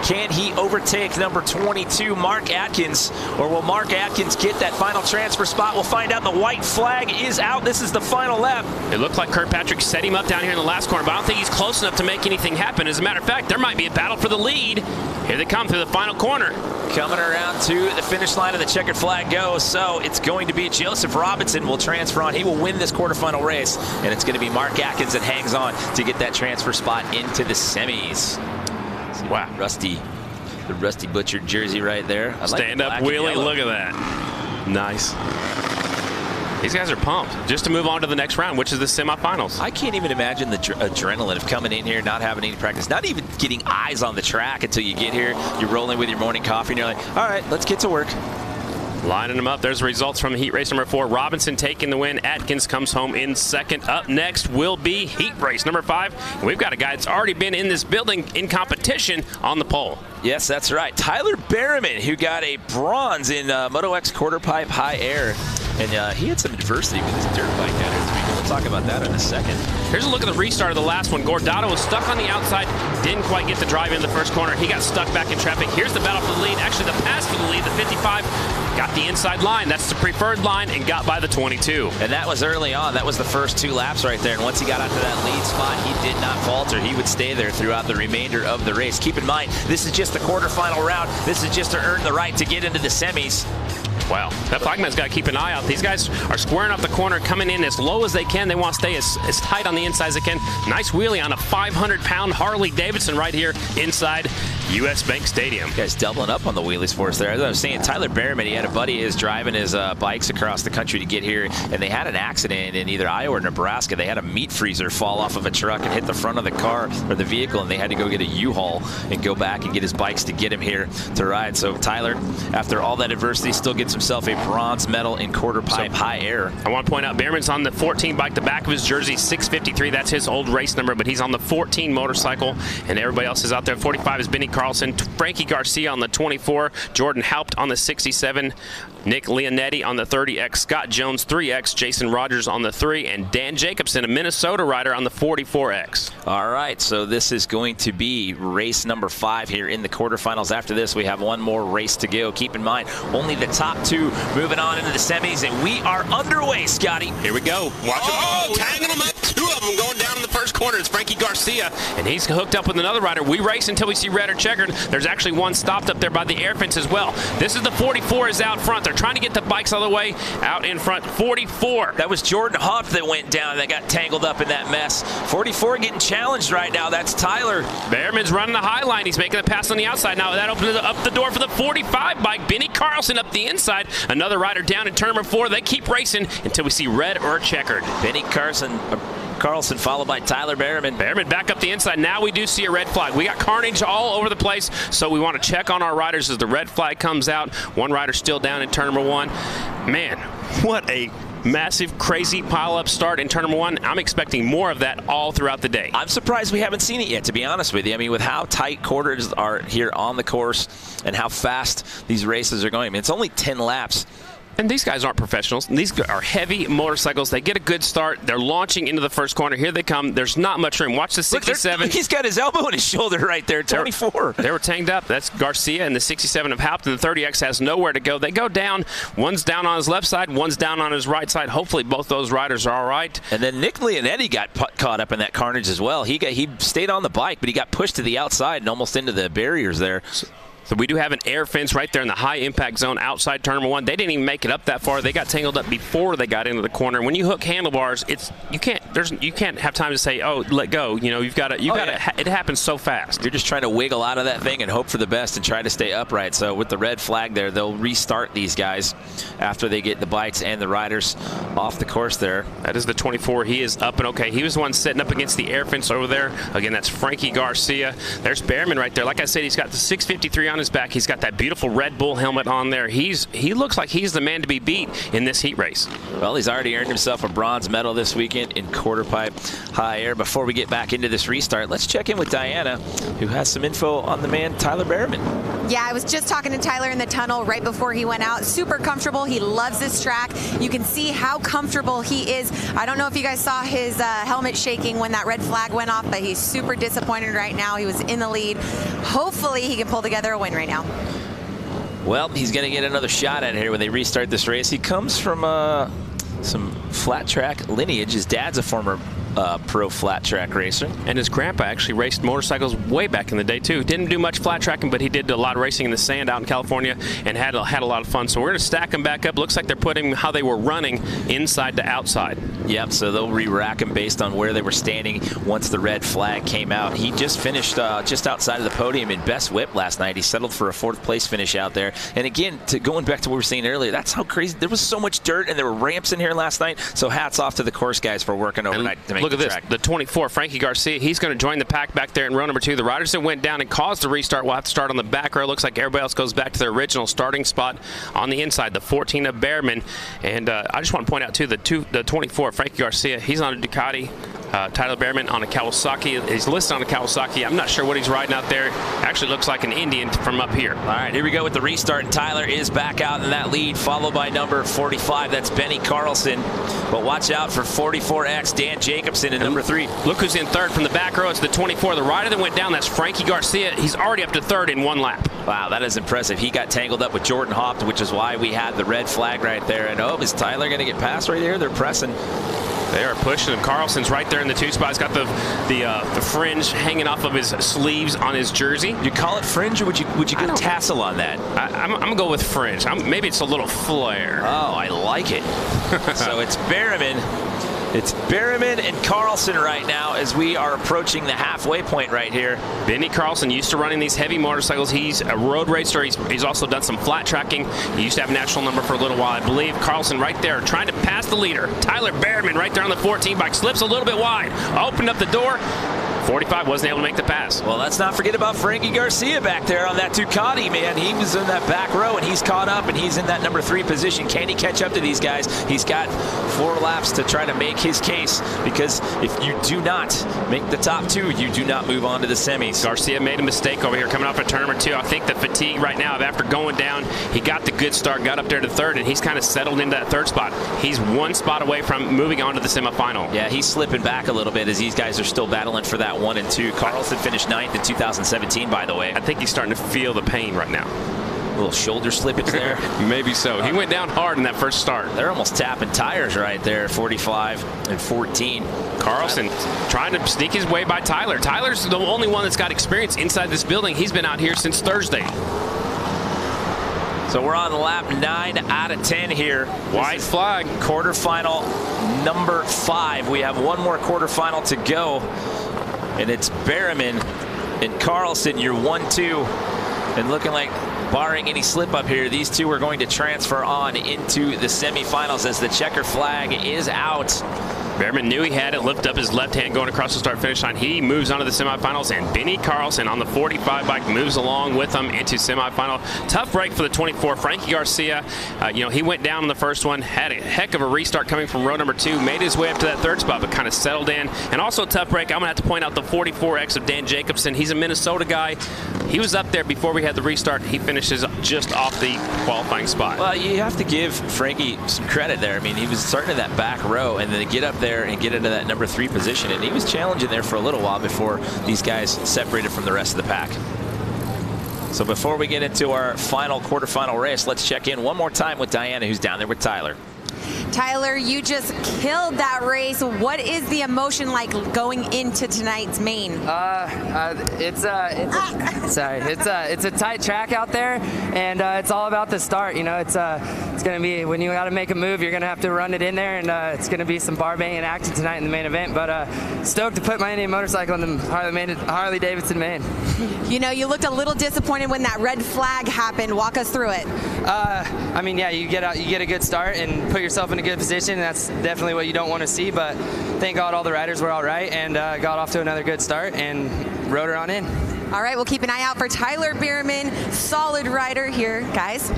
Can he overtake number 22, Mark Atkins? Or will Mark Atkins get that final transfer spot? We'll find out. The white flag is out. This is the final lap. It looked like Kirkpatrick set him up down here in the last corner, but I don't think he's close enough to make anything happen. As a matter of fact, there might be a battle for the lead. Here they come through the final corner. Coming around to the finish line of the checkered flag goes, so it's going to be Joseph Robinson will transfer on. He will win this quarterfinal race, and it's going to be Mark Atkins that hangs on to get that transfer spot into the semis. Wow. The Rusty Butcher jersey right there. Stand up wheelie, look at that. Nice. These guys are pumped just to move on to the next round, which is the semifinals. I can't even imagine the adrenaline of coming in here, not having any practice, not even getting eyes on the track until you get here. You're rolling with your morning coffee, and you're like, all right, let's get to work. Lining them up. There's the results from heat race number 4. Robinson taking the win. Atkins comes home in second. Up next will be heat race number 5. And we've got a guy that's already been in this building in competition on the pole. Yes, that's right. Tyler Berriman, who got a bronze in Moto X quarter pipe high air. And he had some adversity with his dirt bike down here this weekend. We'll talk about that in a second. Here's a look at the restart of the last one. Guardado was stuck on the outside, didn't quite get the drive in the first corner. He got stuck back in traffic. Here's the battle for the lead. Actually, the pass for the lead, the 55, got the inside line. That's the preferred line and got by the 22. And that was early on. That was the first 2 laps right there. And once he got out to that lead spot, he did not falter. He would stay there throughout the remainder of the race. Keep in mind, this is just the quarterfinal round. This is just to earn the right to get into the semis. Wow, that flagman's got to keep an eye out. These guys are squaring off the corner, coming in as low as they can. They want to stay as tight on the inside as they can. Nice wheelie on a 500-pound Harley-Davidson right here inside U.S. Bank Stadium. Guys doubling up on the wheelies for us there. As I was saying, Tyler Behrman, he had a buddy of his driving his bikes across the country to get here, and they had an accident in either Iowa or Nebraska. They had a meat freezer fall off of a truck and hit the front of the car or the vehicle, and they had to go get a U-Haul and go back and get his bikes to get him here to ride. So Tyler, after all that adversity, still gets himself a bronze medal in quarter pipe high air. I want to point out Behrman's on the 14 bike. The back of his jersey, 653. That's his old race number, but he's on the 14 motorcycle, and everybody else is out there. 45 is Benny Carlson, Frankie Garcia on the 24, Jordan Haupt on the 67, Nick Leonetti on the 30X, Scott Jones 3X, Jason Rogers on the 3, and Dan Jacobson, a Minnesota rider, on the 44X. All right, so this is going to be race number 5 here in the quarterfinals. After this, we have one more race to go. Keep in mind, only the top 2 moving on into the semis, and we are underway, Scotty. Here we go. Watch them. Oh, tagging them up. 2 of them going down in the first corner. It's Frankie Garcia. And he's hooked up with another rider. We race until we see red or checkered. There's actually one stopped up there by the air fence as well. This is the 44 is out front. They're trying to get the bikes all the way out in front. 44. That was Jordan Huff that went down and that got tangled up in that mess. 44 getting challenged right now. That's Tyler. Behrman's running the high line. He's making a pass on the outside. Now that opens up the door for the 45 bike. Benny Carlson up the inside. Another rider down in turn number 4. They keep racing until we see red or checkered. Benny Carlson followed by Tyler Behrman. Behrman back up the inside. Now we do see a red flag. We got carnage all over the place, so we want to check on our riders as the red flag comes out. One rider still down in turn number 1. Man, what a massive, crazy pile-up start in turn number 1. I'm expecting more of that all throughout the day. I'm surprised we haven't seen it yet, to be honest with you. I mean, with how tight quarters are here on the course and how fast these races are going. I mean, it's only 10 laps. And these guys aren't professionals. These are heavy motorcycles. They get a good start. They're launching into the first corner. Here they come. There's not much room. Watch the 67. Look, he's got his elbow in his shoulder right there, 24. They were tanked up. That's Garcia, and the 67 of Haupt, and the 30X has nowhere to go. They go down. One's down on his left side. One's down on his right side. Hopefully both those riders are all right. And then Nick Leonetti got caught up in that carnage as well. He stayed on the bike, but he got pushed to the outside and almost into the barriers there. So we do have an air fence right there in the high impact zone outside turn number 1. They didn't even make it up that far. They got tangled up before they got into the corner. When you hook handlebars, you can't have time to say, oh, let go. You know, it happens so fast. You're just trying to wiggle out of that thing and hope for the best and try to stay upright. So with the red flag there, they'll restart these guys after they get the bikes and the riders off the course there. That is the 24. He is up and okay. He was the one sitting up against the air fence over there. Again, that's Frankie Garcia. There's Behrman right there. Like I said, he's got the 653 on his back. He's got that beautiful Red Bull helmet on there. He looks like he's the man to be beat in this heat race. Well, he's already earned himself a bronze medal this weekend in quarter pipe high air. Before we get back into this restart, let's check in with Diana, who has some info on the man Tyler Behrman. Yeah, I was just talking to Tyler in the tunnel right before he went out. Super comfortable. He loves this track. You can see how comfortable he is. I don't know if you guys saw his helmet shaking when that red flag went off, but he's super disappointed right now. He was in the lead. Hopefully he can pull together a win right now. Well, he's going to get another shot at it here when they restart this race. He comes from some flat track lineage. His dad's a former pro flat track racer. And his grandpa actually raced motorcycles way back in the day too. Didn't do much flat tracking, but he did a lot of racing in the sand out in California and had a lot of fun. So we're going to stack them back up. Looks like they're putting how they were running inside to outside. Yep, so they'll re-rack them based on where they were standing once the red flag came out. He just finished just outside of the podium in best whip last night. He settled for a 4th place finish out there. And again, going back to what we were saying earlier, that's how crazy. There was so much dirt and there were ramps in here last night. So hats off to the course guys for working overnight to make look at this, the 24, Frankie Garcia, he's going to join the pack back there in row number 2. The riders that went down and caused the restart will have to start on the back row. Looks like everybody else goes back to their original starting spot on the inside, the 14 of Behrman. And I just want to point out, too, the 24, Frankie Garcia, he's on a Ducati. Tyler Behrman on a Kawasaki. He's listed on a Kawasaki. I'm not sure what he's riding out there. Actually looks like an Indian from up here. All right, here we go with the restart. And Tyler is back out in that lead, followed by number 45. That's Benny Carlson. But watch out for 44X, Dan Jacobson in number 3. Look who's in 3rd from the back row. It's the 24. The rider that went down, that's Frankie Garcia. He's already up to 3rd in 1 lap. Wow, that is impressive. He got tangled up with Jordan Haupt, which is why we had the red flag right there. And oh, is Tyler going to get past right there? They're pressing. They are pushing him. Carlson's right there in the 2 spot. He's got the fringe hanging off of his sleeves on his jersey. You call it fringe, or would you go tassel on that? I'm gonna go with fringe. Maybe it's a little flare. Oh, I like it. So it's Berryman. It's Berryman and Carlson right now as we are approaching the halfway point right here. Benny Carlson used to running these heavy motorcycles. He's a road racer. He's also done some flat tracking. He used to have a national number for a little while, I believe. Carlson right there trying to pass the leader. Tyler Berryman right there on the 14 bike. Slips a little bit wide. Opened up the door. 45 wasn't able to make the pass. Well, let's not forget about Frankie Garcia back there on that Ducati, man. He was in that back row, and he's caught up, and he's in that number 3 position. Can he catch up to these guys? He's got 4 laps to try to make his case, because if you do not make the top 2, you do not move on to the semis. Garcia made a mistake over here coming off at turn number 2. I think the fatigue right now, after going down, he got the good start, got up there to 3rd, and he's kind of settled into that 3rd spot. He's 1 spot away from moving on to the semifinal. Yeah, he's slipping back a little bit as these guys are still battling for that 1 and 2. Carlson finished 9th in 2017, by the way. I think he's starting to feel the pain right now. A little shoulder slippage there. Maybe so. He went down hard in that first start. They're almost tapping tires right there, 45 and 14. Carlson trying to sneak his way by Tyler. Tyler's the only one that's got experience inside this building. He's been out here since Thursday. So we're on lap 9 out of 10 here. White flag. Quarterfinal number 5. We have 1 more quarterfinal to go. And it's Berryman and Carlson, your 1-2. And looking like, barring any slip up here, these 2 are going to transfer on into the semifinals as the checker flag is out. Berryman knew he had it, lift up his left hand going across the start-finish line. He moves on to the semifinals, and Benny Carlson on the 45 bike moves along with him into semifinal. Tough break for the 24. Frankie Garcia, he went down in the first one, had a heck of a restart coming from row number 2, made his way up to that 3rd spot, but kind of settled in. And also a tough break, I'm going to have to point out the 44X of Dan Jacobson. He's a Minnesota guy. He was up there before we had the restart. He finishes just off the qualifying spot. Well, you have to give Frankie some credit there. I mean, he was starting in that back row, and then to get up there and get into that number 3 position, and he was challenging there for a little while before these guys separated from the rest of the pack. So before we get into our final quarterfinal race, let's check in one more time with Diana, who's down there with Tyler. Tyler, you just killed that race. What is the emotion like going into tonight's main? It's a tight track out there, and it's all about the start. It's going to be, when you got to make a move, you're going to have to run it in there, and it's going to be some bar banging action tonight in the main event. But stoked to put my Indian motorcycle in the Harley-Davidson main. You looked a little disappointed when that red flag happened. Walk us through it. I mean, yeah, you get a good start and put yourself in a good position. That's definitely what you don't want to see, but thank God all the riders were all right and got off to another good start and rode her on in. All right, we'll keep an eye out for Tyler Berryman, solid rider here, guys.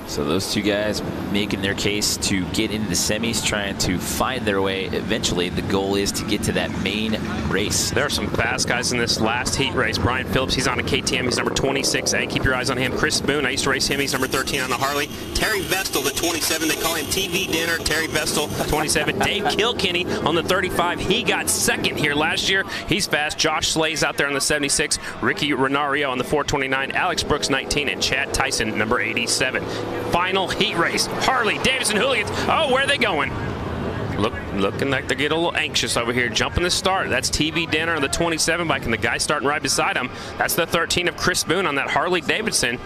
So those 2 guys making their case to get into the semis, trying to find their way. Eventually, the goal is to get to that main race. There are some fast guys in this last heat race. Brian Phillips, he's on a KTM. He's number 26A. Keep your eyes on him. Chris Boone, I used to race him. He's number 13 on the Harley. Terry Vestal, the 27. They call him TV Dinner. Terry Vestal, 27. Dave Kilkenny on the 35. He got 2nd here last year. He's fast. Josh Slay's out there on the 76. Ricky Renario on the 429. Alex Brooks, 19. And Chad Tyson, number 87. Final heat race. Harley-Davidson Hooligans. Oh, where are they going? Looking like they get a little anxious over here. Jumping the start. That's TV Dinner on the 27 bike, and the guy starting right beside him. That's the 13 of Chris Boone on that Harley-Davidson.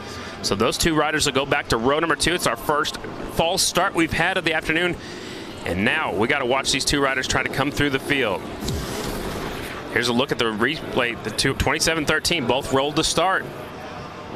So those 2 riders will go back to row number 2. It's our first false start we've had of the afternoon. And now we got to watch these 2 riders try to come through the field. Here's a look at the replay. The 27-13 both rolled to start.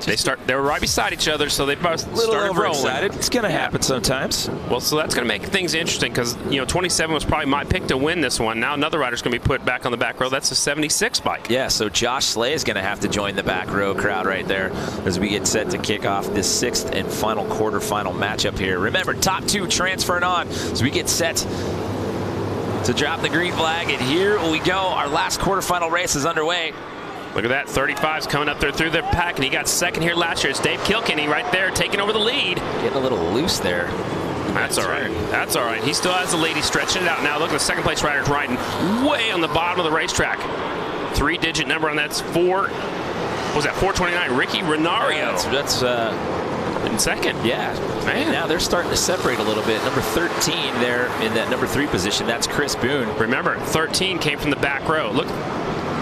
They were right beside each other, so they both started rolling. It's going to happen sometimes. Well, so that's going to make things interesting because 27 was probably my pick to win this one. Now another rider's going to be put back on the back row. That's a 76 bike. Yeah, so Josh Slay is going to have to join the back row crowd right there as we get set to kick off this 6th and final quarterfinal matchup here. Remember, top 2 transferring on as we get set to drop the green flag, and here we go. Our last quarterfinal race is underway. Look at that, 35's coming up there through the pack, and he got 2nd here last year. It's Dave Kilkenny right there taking over the lead. Getting a little loose there. That's all right. That's all right. He still has the lead. He's stretching it out now. Look at the 2nd place rider's riding way on the bottom of the racetrack. 3-digit number on that's 4. What was that, 429? Ricky Renario. That's in second. Yeah, man. Now they're starting to separate a little bit. Number 13 there in that number 3 position. That's Chris Boone. Remember, 13 came from the back row. Look,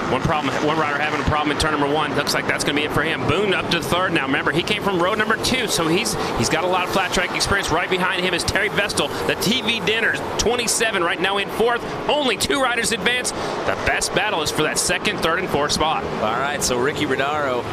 one rider having a problem in turn number 1. Looks like that's going to be it for him. Boone up to the 3rd now. Remember, he came from row number 2, so he's got a lot of flat track experience. Right behind him is Terry Vestal, the TV Dinners, 27 right now in 4th. Only 2 riders advance. The best battle is for that 2nd, 3rd, and 4th spot. All right, so Ricky Renaro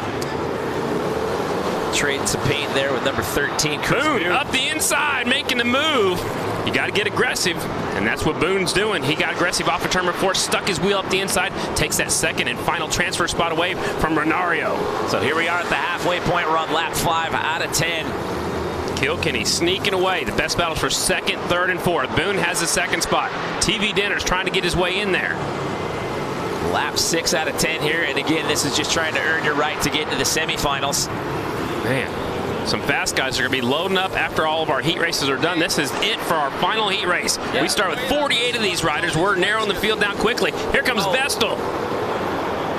trading some paint there with number 13. Boone up the inside, making the move. You got to get aggressive, and that's what Boone's doing. He got aggressive off of turn number 4, stuck his wheel up the inside, takes that 2nd and final transfer spot away from Renario. So here we are at the halfway point. We're on lap 5 out of 10. Kilkenny sneaking away. The best battles for 2nd, 3rd, and 4th. Boone has the 2nd spot. TV Dinners trying to get his way in there. Lap 6 out of 10 here, and again, this is just trying to earn your right to get into the semifinals. Man, some fast guys are going to be loading up after all of our heat races are done. This is it for our final heat race. Yeah. We start with 48 of these riders. We're narrowing the field down quickly. Here comes Vestal.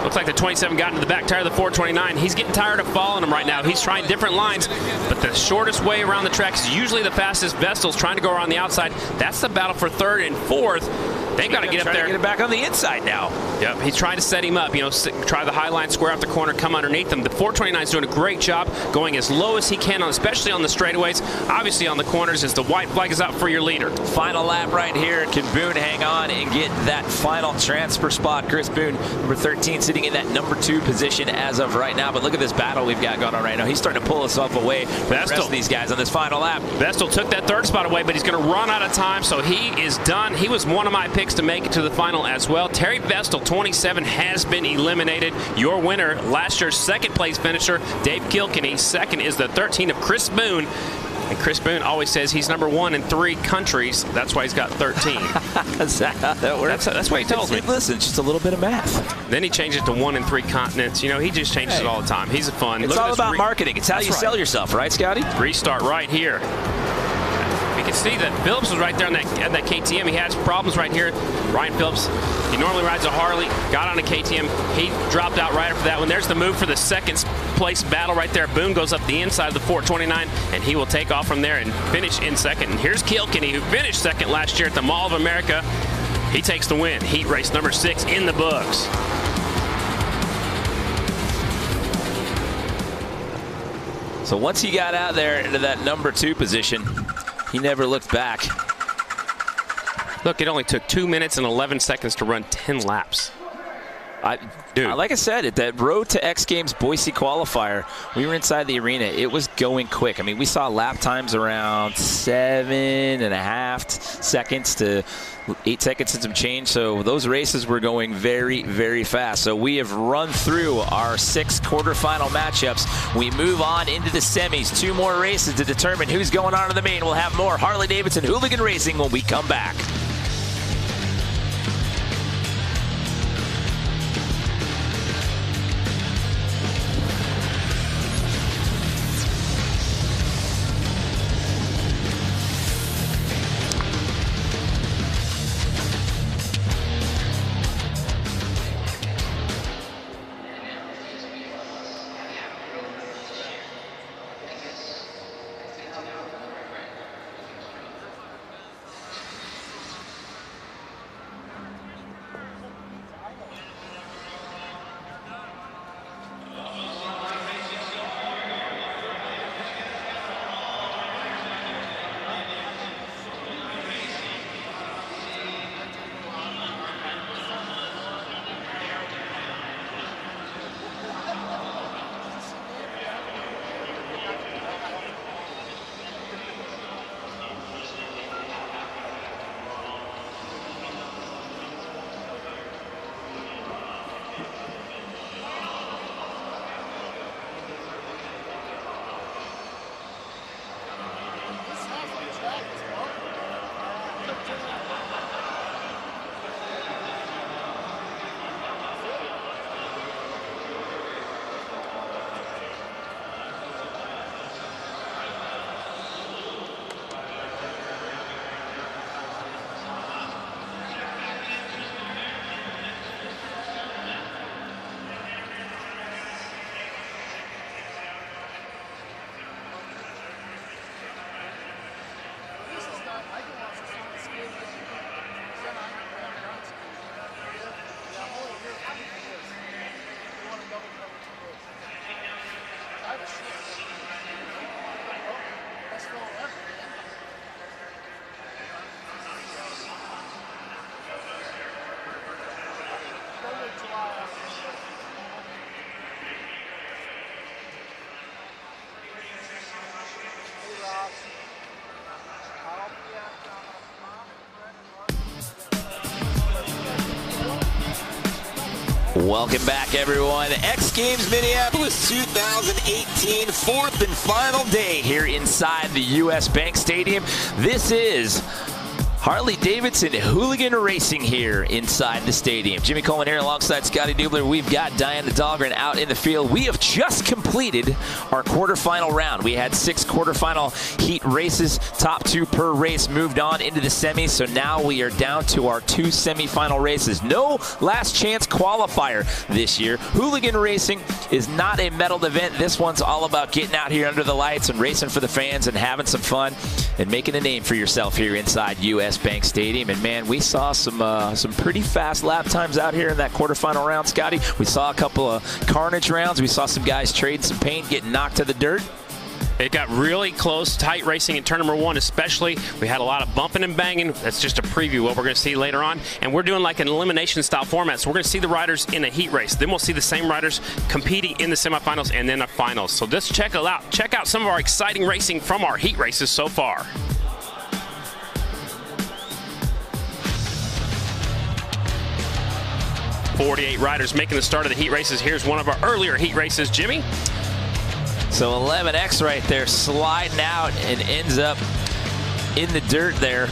Looks like the 27 got into the back tire of the 429. He's getting tired of following him right now. He's trying different lines, but the shortest way around the track is usually the fastest. Vestal's trying to go around the outside. That's the battle for 3rd and 4th. They've got to get up there. Get it back on the inside now. Yep, he's trying to set him up. You know, try the high line, square out the corner, come underneath him. The 429 is doing a great job going as low as he can, especially on the straightaways. Obviously on the corners as the white flag is out for your leader. Final lap right here. Can Boone hang on and get that final transfer spot? Chris Boone, number 13, sitting in that number 2 position as of right now. But look at this battle we've got going on right now. He's starting to pull himself away from the rest of these guys on this final lap. Vestal took that 3rd spot away, but he's going to run out of time, so he is done. He was one of my picks to make it to the final as well. Terry Vestal, 27, has been eliminated. Your winner, last year's 2nd place finisher, Dave Kilkenny. 2nd is the 13 of Chris Boone. And Chris Boone always says he's number 1 in 3 countries. That's why he's got 13. Is that how that works? That's what he tells me. Listen, just a little bit of math. Then he changed it to 1 in 3 continents. You know, he just changes it all the time. He's fun. It's all about marketing. It's how you sell yourself, right, Scotty? Restart right here. You can see that Phillips was right there on that KTM. He has problems right here. Ryan Phillips, he normally rides a Harley, got on a KTM. He dropped out right after that one. There's the move for the 2nd place battle right there. Boone goes up the inside of the 429, and he will take off from there and finish in 2nd. And here's Kilkenny, who finished 2nd last year at the Mall of America. He takes the win. Heat race number 6 in the books. So once he got out there into that number 2 position, he never looked back. Look, it only took 2 minutes and 11 seconds to run 10 laps. Dude. Like I said, at that Road to X Games Boise qualifier, we were inside the arena. It was going quick. I mean, we saw lap times around 7.5 seconds to 8 seconds and some change. So those races were going very, very fast. So we have run through our 6 quarterfinal matchups. We move on into the semis. 2 more races to determine who's going on to the main. We'll have more Harley-Davidson Hooligan racing when we come back. Welcome back, everyone. X Games Minneapolis 2018, fourth and final day here inside the U.S. Bank Stadium. This is Harley-Davidson Hooligan Racing here inside the stadium. Jimmy Coleman here alongside Scotty Dubler. We've got Diana Dahlgren out in the field. We have just completed our quarterfinal round. We had 6 quarterfinal heat races. Top 2 per race moved on into the semis. So now we are down to our 2 semifinal races. No last chance qualifier this year. Hooligan racing is not a medaled event. This one's all about getting out here under the lights and racing for the fans and having some fun and making a name for yourself here inside U.S. Bank Stadium. And man, we saw some pretty fast lap times out here in that quarterfinal round, Scotty. We saw a couple of carnage rounds. We saw some guys trade some paint, getting knocked to the dirt. It got really close, tight racing in turn number 1 especially. We had a lot of bumping and banging. That's just a preview of what we're going to see later on. And we're doing like an elimination style format. So we're going to see the riders in a heat race. Then we'll see the same riders competing in the semifinals and then the finals. So just check it out. Check out some of our exciting racing from our heat races so far. .48 riders making the start of the heat races. Here's one of our earlier heat races, Jimmy. So 11X right there sliding out and ends up in the dirt there.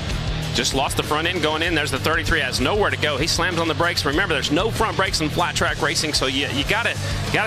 Just lost the front end going in. There's the 33, has nowhere to go. He slams on the brakes. Remember, there's no front brakes in flat track racing, so you gotta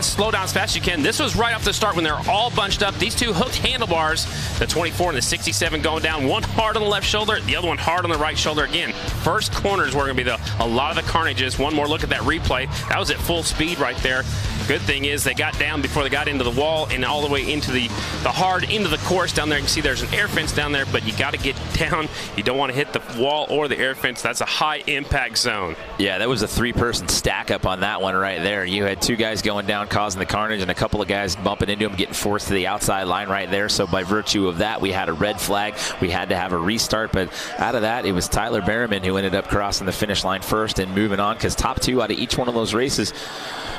slow down as fast as you can. This was right off the start when they're all bunched up. These two hooked handlebars, the 24 and the 67 going down. One hard on the left shoulder, the other one hard on the right shoulder. Again, first corners were going to be a lot of the carnages. One more look at that replay. That was at full speed right there. Good thing is they got down before they got into the wall and all the way into the hard into the course down there. You can see there's an air fence down there, but you got to get down. You don't want to hit the wall or the air fence. That's a high impact zone. Yeah, that was a 3-person stack up on that one right there. You had 2 guys going down causing the carnage and a couple of guys bumping into them, getting forced to the outside line right there. So by virtue of that, we had a red flag. We had to have a restart, but out of that, it was Tyler Berriman who ended up crossing the finish line first and moving on, because top 2 out of each one of those races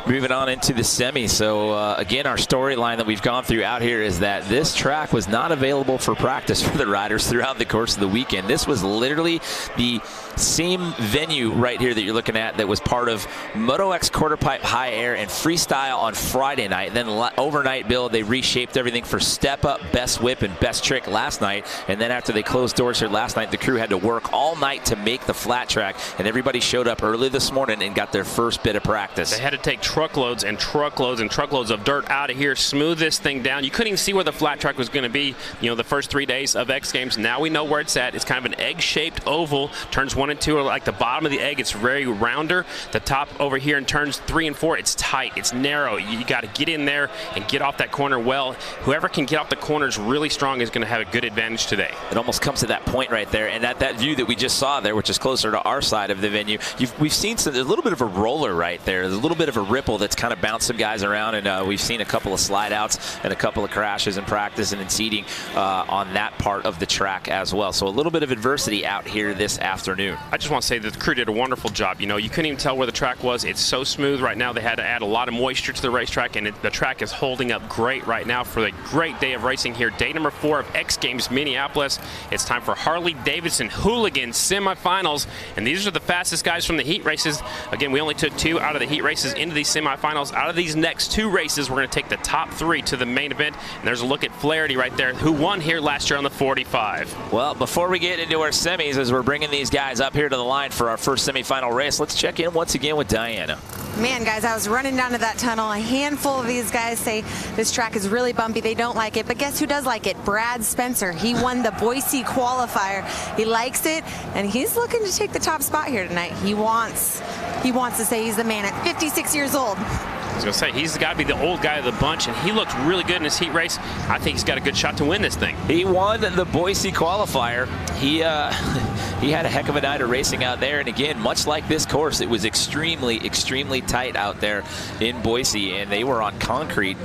moving on into the semi. So again, our storyline that we've gone through out here is that this track was not available for practice for the riders throughout the course of the weekend. This was literally the same venue right here that you're looking at that was part of Moto X Quarter Pipe High Air and Freestyle on Friday night. Then overnight build, they reshaped everything for Step Up, Best Whip, and Best Trick last night. And then after they closed doors here last night, the crew had to work all night to make the flat track, and everybody showed up early this morning and got their first bit of practice. They had to take truckloads and truckloads and truckloads of dirt out of here, smooth this thing down. You couldn't even see where the flat track was going to be, you know, the first 3 days of X Games. Now we know where it's at. It's kind of an egg-shaped oval. Turns 1 and 2 are like the bottom of the egg. It's very rounder. The top over here in turns 3 and 4, it's tight. It's narrow. You got to get in there and get off that corner well. Whoever can get off the corners really strong is going to have a good advantage today. It almost comes to that point right there, and at that view that we just saw there, which is closer to our side of the venue, we've seen a little bit of a roller right there. There's a little bit of a ripple that's kind of bounced some guys around, and we've seen a couple of slide outs and a couple of crashes in practice and in seating on that part of the track as well. So a little bit of adversity out here this afternoon. I just want to say that the crew did a wonderful job. You know, you couldn't even tell where the track was. It's so smooth right now. They had to add a lot of moisture to the racetrack, and the track is holding up great right now for the great day of racing here. Day number 4 of X Games Minneapolis. It's time for Harley-Davidson Hooligan semifinals, and these are the fastest guys from the heat races. Again, we only took 2 out of the heat races into these semifinals. Out of these next 2 races, we're going to take the top 3 to the main event, and there's a look at Flaherty right there, who won here last year on the 45. Well, before we get into our semis, as we're bringing these guys up here to the line for our first semifinal race, let's check in once again with Diana. Man, guys, I was running down to that tunnel. A handful of these guys say this track is really bumpy. They don't like it. But guess who does like it? Brad Spencer. He won the Boise qualifier. He likes it, and he's looking to take the top spot here tonight. He wants to say he's the man at 56 years old. I was going to say, he's got to be the old guy of the bunch, and he looked really good in his heat race. I think he's got a good shot to win this thing. He won the Boise qualifier. He had a heck of a night of racing out there, and again, much like this course, it was extremely, extremely tight out there in Boise, and they were on concrete.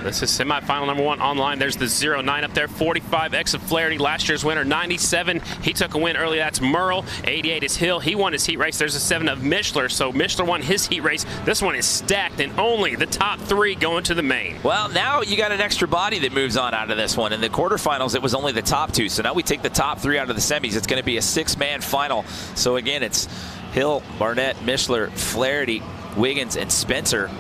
This is semifinal number 1 online. There's the 09 up there. 45X of Flaherty, last year's winner. 97, he took a win early. That's Merle. 88 is Hill. He won his heat race. There's a 7 of Mishler. So Mishler won his heat race. This one is stacked, and only the top 3 going to the main. Well, now you got an extra body that moves on out of this one. In the quarterfinals, it was only the top 2. So now we take the top 3 out of the semis. It's going to be a 6-man final. So again, it's Hill, Barnett, Mishler, Flaherty, Wiggins, and Spencer.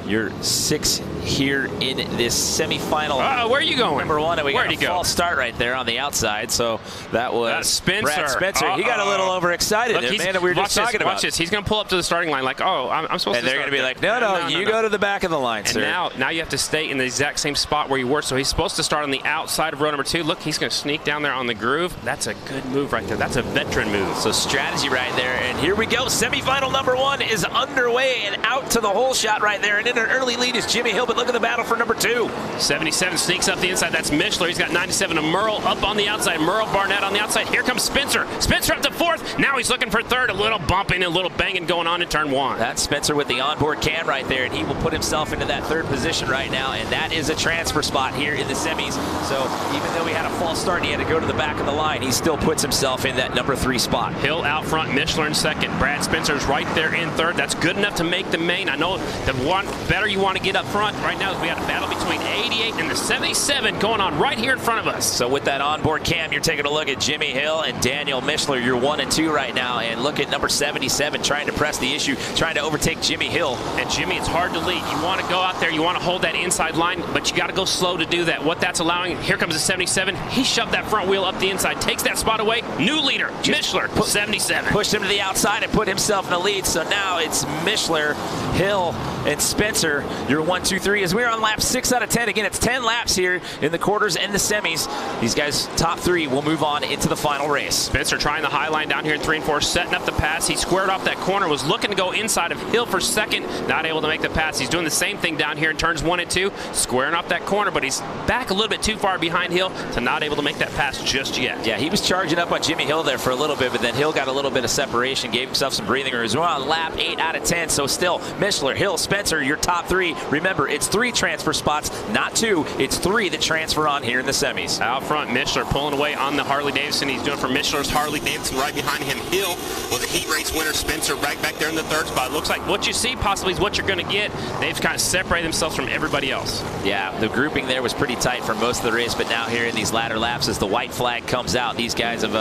Your 6 here in this semifinal. Where are you going? Number 1, and we got a false start right there on the outside. So that was Spencer. Brad Spencer. He got a little overexcited. Look, Man, we were just talking about. Watch this. He's going to pull up to the starting line like, oh, I'm supposed to. And they're going to be like, no, you go to the back of the line, and sir. now you have to stay in the exact same spot where you were. So he's supposed to start on the outside of row number 2. Look, he's going to sneak down there on the groove. That's a good move right there. That's a veteran move. So strategy right there. And here we go. Semifinal number 1 is underway, and out to the hole shot right there. And in an early lead is Jimmy Hill, but look at the battle for number 2. 77 sneaks up the inside. That's Mishler. He's got 97 to Merle up on the outside. Merle Barnett on the outside. Here comes Spencer. Spencer up to 4th. Now he's looking for 3rd. A little bumping, a little banging going on in turn 1. That's Spencer with the onboard cam right there, and he will put himself into that 3rd position right now, and that is a transfer spot here in the semis. So even though he had a false start and he had to go to the back of the line, he still puts himself in that number 3 spot. Hill out front, Mishler in 2nd. Brad Spencer's right there in 3rd. That's good enough to make the main. I know the one better you want to get up front right now is we have a battle between 88 and the 77 going on right here in front of us. So with that onboard cam, you're taking a look at Jimmy Hill and Daniel Mishler. You're 1 and 2 right now, and look at number 77 trying to press the issue, trying to overtake Jimmy Hill. And Jimmy, it's hard to lead. You want to go out there, you want to hold that inside line, but you got to go slow to do that. What that's allowing, here comes the 77. He shoved that front wheel up the inside, takes that spot away. New leader, Mishler, 77. Pushed him to the outside and put himself in the lead. So now it's Mishler, Hill, and Spencer. You're 1, 2, 3 as we're on lap 6 out of 10. Again, it's 10 laps here in the quarters and the semis. These guys, top 3, will move on into the final race. Spencer trying the high line down here in 3 and 4, setting up the pass. He squared off that corner, was looking to go inside of Hill for 2nd, not able to make the pass. He's doing the same thing down here in turns 1 and 2, squaring off that corner, but he's back a little bit too far behind Hill to not able to make that pass just yet. Yeah, he was charging up on Jimmy Hill there for a little bit, but then Hill got a little bit of separation, gave himself some breathing room. We're on lap 8 out of 10, so still Mishler, Hill, Spencer, your top 3. Remember, it's 3 transfer spots, not 2. It's 3 that transfer on here in the semis. Out front, Mishler pulling away on the Harley-Davidson. He's doing for Mishler's Harley-Davidson. Right behind him, Hill was a heat race winner. Spencer right back there in the 3rd spot. Looks like what you see possibly is what you're going to get. They've kind of separated themselves from everybody else. Yeah, the grouping there was pretty tight for most of the race, but now here in these latter laps as the white flag comes out, these guys have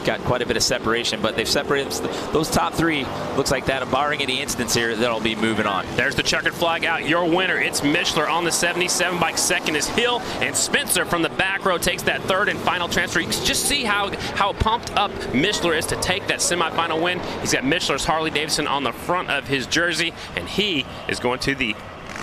got quite a bit of separation, but they've separated those top 3. Looks like that, barring any incidents here, that'll be moving on. There's the checkered flag out. Your winner, it's Mishler on the 77 bike. 2nd is Hill, and Spencer from the back row takes that 3rd and final transfer. You can just see how pumped up Mishler is to take that semifinal win. He's got Mishler's Harley-Davidson on the front of his jersey, and he is going to the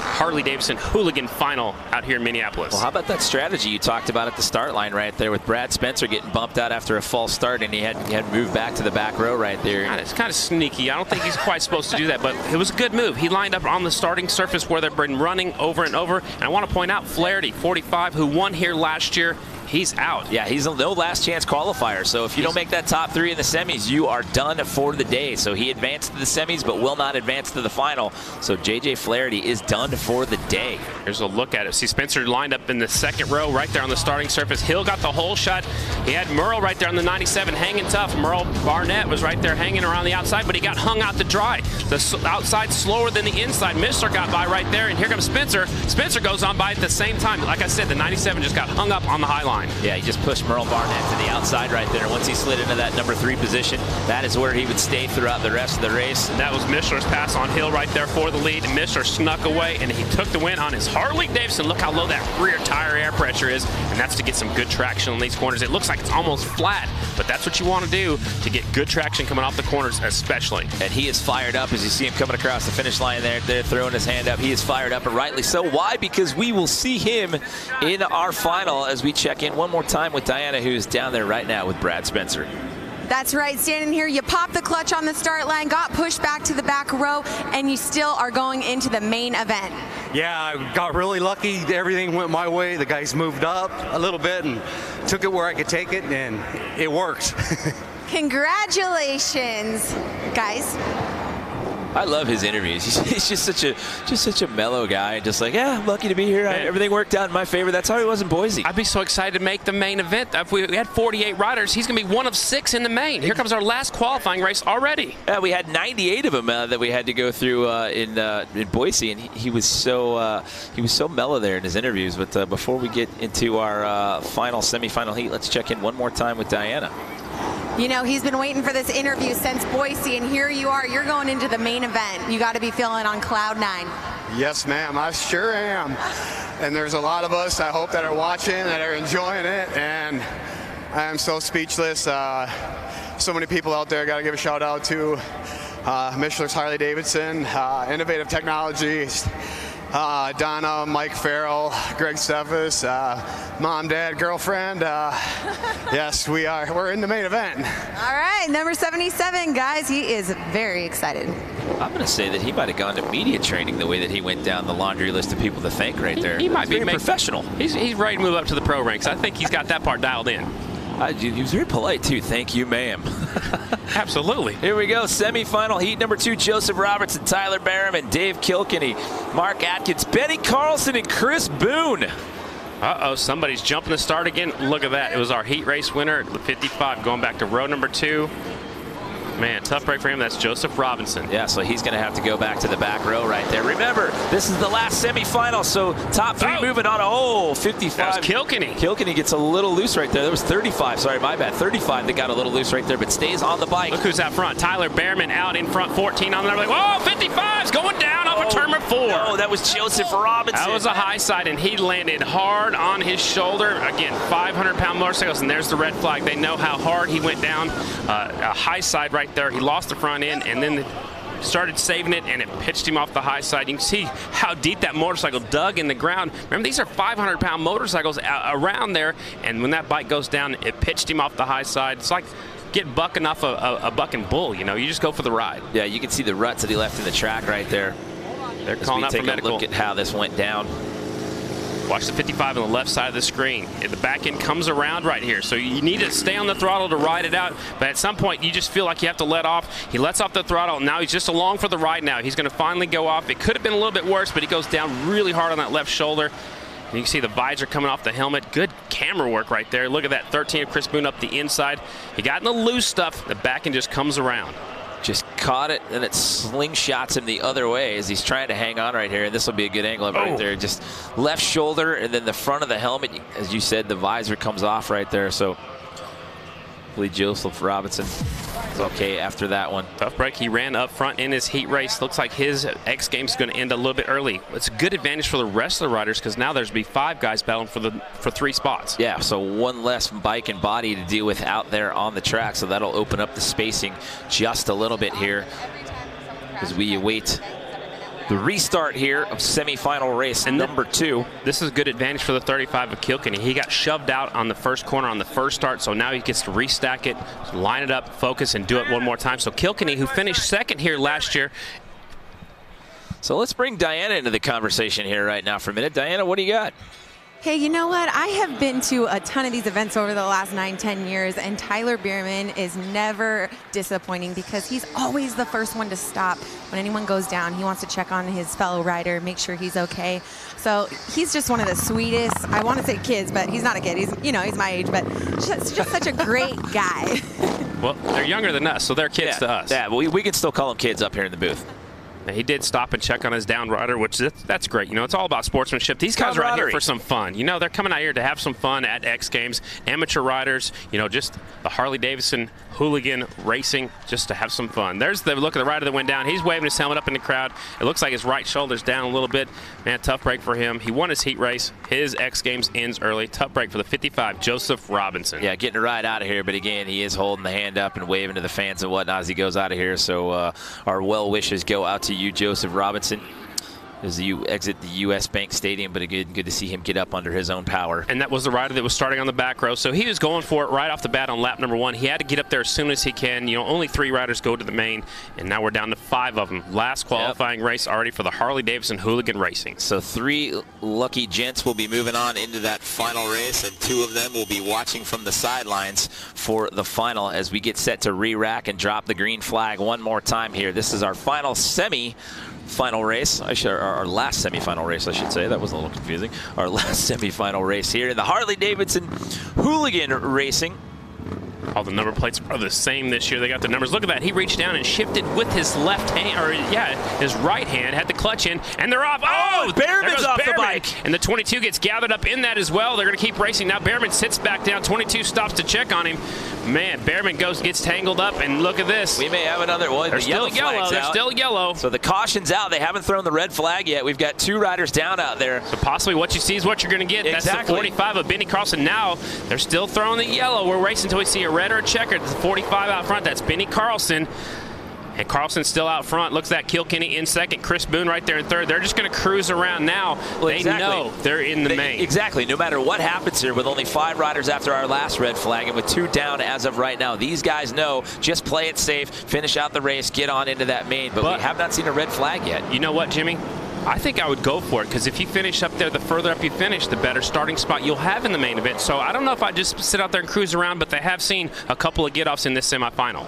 Harley-Davidson Hooligan final out here in Minneapolis. Well, how about that strategy you talked about at the start line right there with Brad Spencer getting bumped out after a false start, and he had moved back to the back row right there. God, it's kind of sneaky. I don't think he's quite supposed to do that, but it was a good move. He lined up on the starting surface where they've been running over and over, and I want to point out Flaherty, 45, who won here last year. He's out. Yeah, he's a no last chance qualifier. So if you don't make that top 3 in the semis, you are done for the day. So he advanced to the semis, but will not advance to the final. So J.J. Flaherty is done for the day. Here's a look at it. See Spencer lined up in the 2nd row right there on the starting surface. Hill got the hole shot. He had Merle right there on the 97 hanging tough. Merle Barnett was right there hanging around the outside, but he got hung out to dry. The outside slower than the inside. Mishler got by right there, and here comes Spencer. Spencer goes on by at the same time. Like I said, the 97 just got hung up on the high line. Yeah, he just pushed Merle Barnett to the outside right there. Once he slid into that number 3 position, that is where he would stay throughout the rest of the race. And that was Mishler's pass on Hill right there for the lead. And Mishler snuck away, and he took the win on his Harley-Davidson. Look how low that rear tire air pressure is, and that's to get some good traction on these corners. It looks like it's almost flat, but that's what you want to do to get good traction coming off the corners especially. And he is fired up as you see him coming across the finish line there. They're throwing his hand up. He is fired up, and rightly so. Why? Because we will see him in our final as we check in one more time with Diana, who's down there right now with Brad Spencer. That's right, standing here, you pop the clutch on the start line, got pushed back to the back row, and you still are going into the main event. Yeah, I got really lucky. Everything went my way. The guys moved up a little bit and took it where I could take it, and it worked. Congratulations, guys. I love his interviews. He's just such a mellow guy. Just like, yeah, I'm lucky to be here. Everything worked out in my favor. That's how he was in Boise. I'd be so excited to make the main event. If we had 48 riders, he's going to be one of 6 in the main. Here comes our last qualifying race already. Yeah, we had 98 of them that we had to go through in Boise, and he was so mellow there in his interviews. But before we get into our final semifinal heat, let's check in one more time with Diana. You know, he's been waiting for this interview since Boise, and here you are. You're going into the main event. You got to be feeling on cloud 9. Yes, ma'am, I sure am. And there's a lot of us, I hope, that are watching, that are enjoying it, and I am so speechless. So many people out there. Got to give a shout out to Michelin's Harley-Davidson, Innovative Technologies, Donna, Mike Farrell, Greg Steffes, mom, dad, girlfriend. Yes, we're in the main event. All right, number 77, guys. He is very excited. I'm going to say that he might have gone to media training the way that he went down the laundry list of people to thank right there. He might be professional. He's ready to move up to the pro ranks. I think he's got that part dialed in. He was very polite, too. Thank you, ma'am. Absolutely. Here we go. Semifinal heat number 2. Joseph Robertson, Tyler Barham, Dave Kilkenny, Mark Atkins, Benny Carlson, and Chris Boone. Uh-oh, somebody's jumping the start again. Look at that. It was our heat race winner, the 55, going back to row number 2. Man, tough break for him. That's Joseph Robinson. Yeah, so he's going to have to go back to the back row right there. Remember, this is the last semifinal, so top 3 moving on. Oh, 55. That was Kilkenny. Kilkenny gets a little loose right there. That was 35. Sorry, my bad. 35 that got a little loose right there, but stays on the bike. Look who's out front. Tyler Behrman out in front, 14 on the number. Whoa, 55's going down off of turn number 4. No, that was Joseph Robinson. That was a high side, and he landed hard on his shoulder. Again, 500-pound motorcycles, and there's the red flag. They know how hard he went down. A high side right there. He lost the front end, and then started saving it, and it pitched him off the high side. You can see how deep that motorcycle dug in the ground. Remember, these are 500-pound motorcycles around there, and when that bike goes down, it pitched him off the high side. It's like getting bucking off a bucking bull. You know, you just go for the ride. Yeah, you can see the ruts that he left in the track right there. They're calling out for medical. Look at how this went down. Watch the 55 on the left side of the screen. The back end comes around right here, so you need to stay on the throttle to ride it out, but at some point you just feel like you have to let off. He lets off the throttle, and now he's just along for the ride now. He's going to finally go off. It could have been a little bit worse, but he goes down really hard on that left shoulder. And you can see the visor coming off the helmet. Good camera work right there. Look at that 13 of Chris Boone up the inside. He got in the loose stuff. The back end just comes around. Just caught it, and it slingshots him the other way as he's trying to hang on right here. And this will be a good angle right there. Just left shoulder, and then the front of the helmet, as you said, the visor comes off right there. So hopefully Joseph Robinson is okay after that one. Tough break. He ran up front in his heat race. Looks like his X Games is going to end a little bit early. It's a good advantage for the rest of the riders because now there's going to be 5 guys battling for 3 spots. Yeah, so one less bike and body to deal with out there on the track, so that'll open up the spacing just a little bit here as we await the restart here of semifinal race number 2. This is a good advantage for the 35 of Kilkenny. He got shoved out on the first corner on the first start, so now he gets to restack it, line it up, focus, and do it one more time. So Kilkenny, who finished second here last year. So let's bring Diana into the conversation here right now for a minute. Diana, what do you got? Hey, you know what? I have been to a ton of these events over the last 9-10 years, and Tyler Behrman is never disappointing because he's always the first one to stop. When anyone goes down, he wants to check on his fellow rider, make sure he's okay. So he's just one of the sweetest, I want to say kids, but he's not a kid. He's, you know, he's my age, but just such a great guy. Well, they're younger than us, so they're kids to us. Yeah, we can still call them kids up here in the booth. He did stop and check on his down rider, which that's great. You know, it's all about sportsmanship. These guys are out here for some fun. You know, they're coming out here to have some fun at X Games. Amateur riders, you know, just the Harley-Davidson Hooligan racing, just to have some fun. There's the look of the rider that went down. He's waving his helmet up in the crowd. It looks like his right shoulder's down a little bit. Man, tough break for him. He won his heat race. His X Games ends early. Tough break for the 55, Joseph Robinson. Yeah, getting a ride out of here, but again, he is holding the hand up and waving to the fans and whatnot as he goes out of here. So our well wishes go out to you, Joseph Robinson, as you exit the U.S. Bank Stadium, but again, good to see him get up under his own power. And that was the rider that was starting on the back row, so he was going for it right off the bat on lap number 1. He had to get up there as soon as he can. You know, only 3 riders go to the main, and now we're down to 5 of them. Last qualifying race already for the Harley-Davidson Hooligan Racing. So 3 lucky gents will be moving on into that final race, and 2 of them will be watching from the sidelines for the final as we get set to re-rack and drop the green flag one more time here. This is our final semi-final race, our last semifinal race, I should say. That was a little confusing. Our last semifinal race here in the Harley-Davidson Hooligan Racing. All the number plates are the same this year. They got the numbers. Look at that. He reached down and shifted with his left hand, or his right hand, had the clutch in, and they're off. Oh, Behrman's off the bike. And the 22 gets gathered up in that as well. They're going to keep racing. Now Behrman sits back down. 22 stops to check on him. Man, Behrman gets tangled up, and look at this. We may have another one. They're still yellow. They're still yellow. So the caution's out. They haven't thrown the red flag yet. We've got 2 riders down out there. So possibly what you see is what you're going to get. Exactly. That's the 45 of Benny Carlson. Now they're still throwing the yellow. We're racing until we see a red or a checkered. It's the 45 out front. That's Benny Carlson. And Carlson's still out front. Looks at Kilkenny in second. Chris Boone right there in third. They're just going to cruise around now. Well, they know they're in the main. Exactly. No matter what happens here, with only 5 riders after our last red flag and with 2 down as of right now, these guys know just play it safe, finish out the race, get on into that main. But we have not seen a red flag yet. You know what, Jimmy? I think I would go for it, because if you finish up there, the further up you finish, the better starting spot you'll have in the main event. So I don't know if I just sit out there and cruise around, but they have seen a couple of get-offs in this semifinal.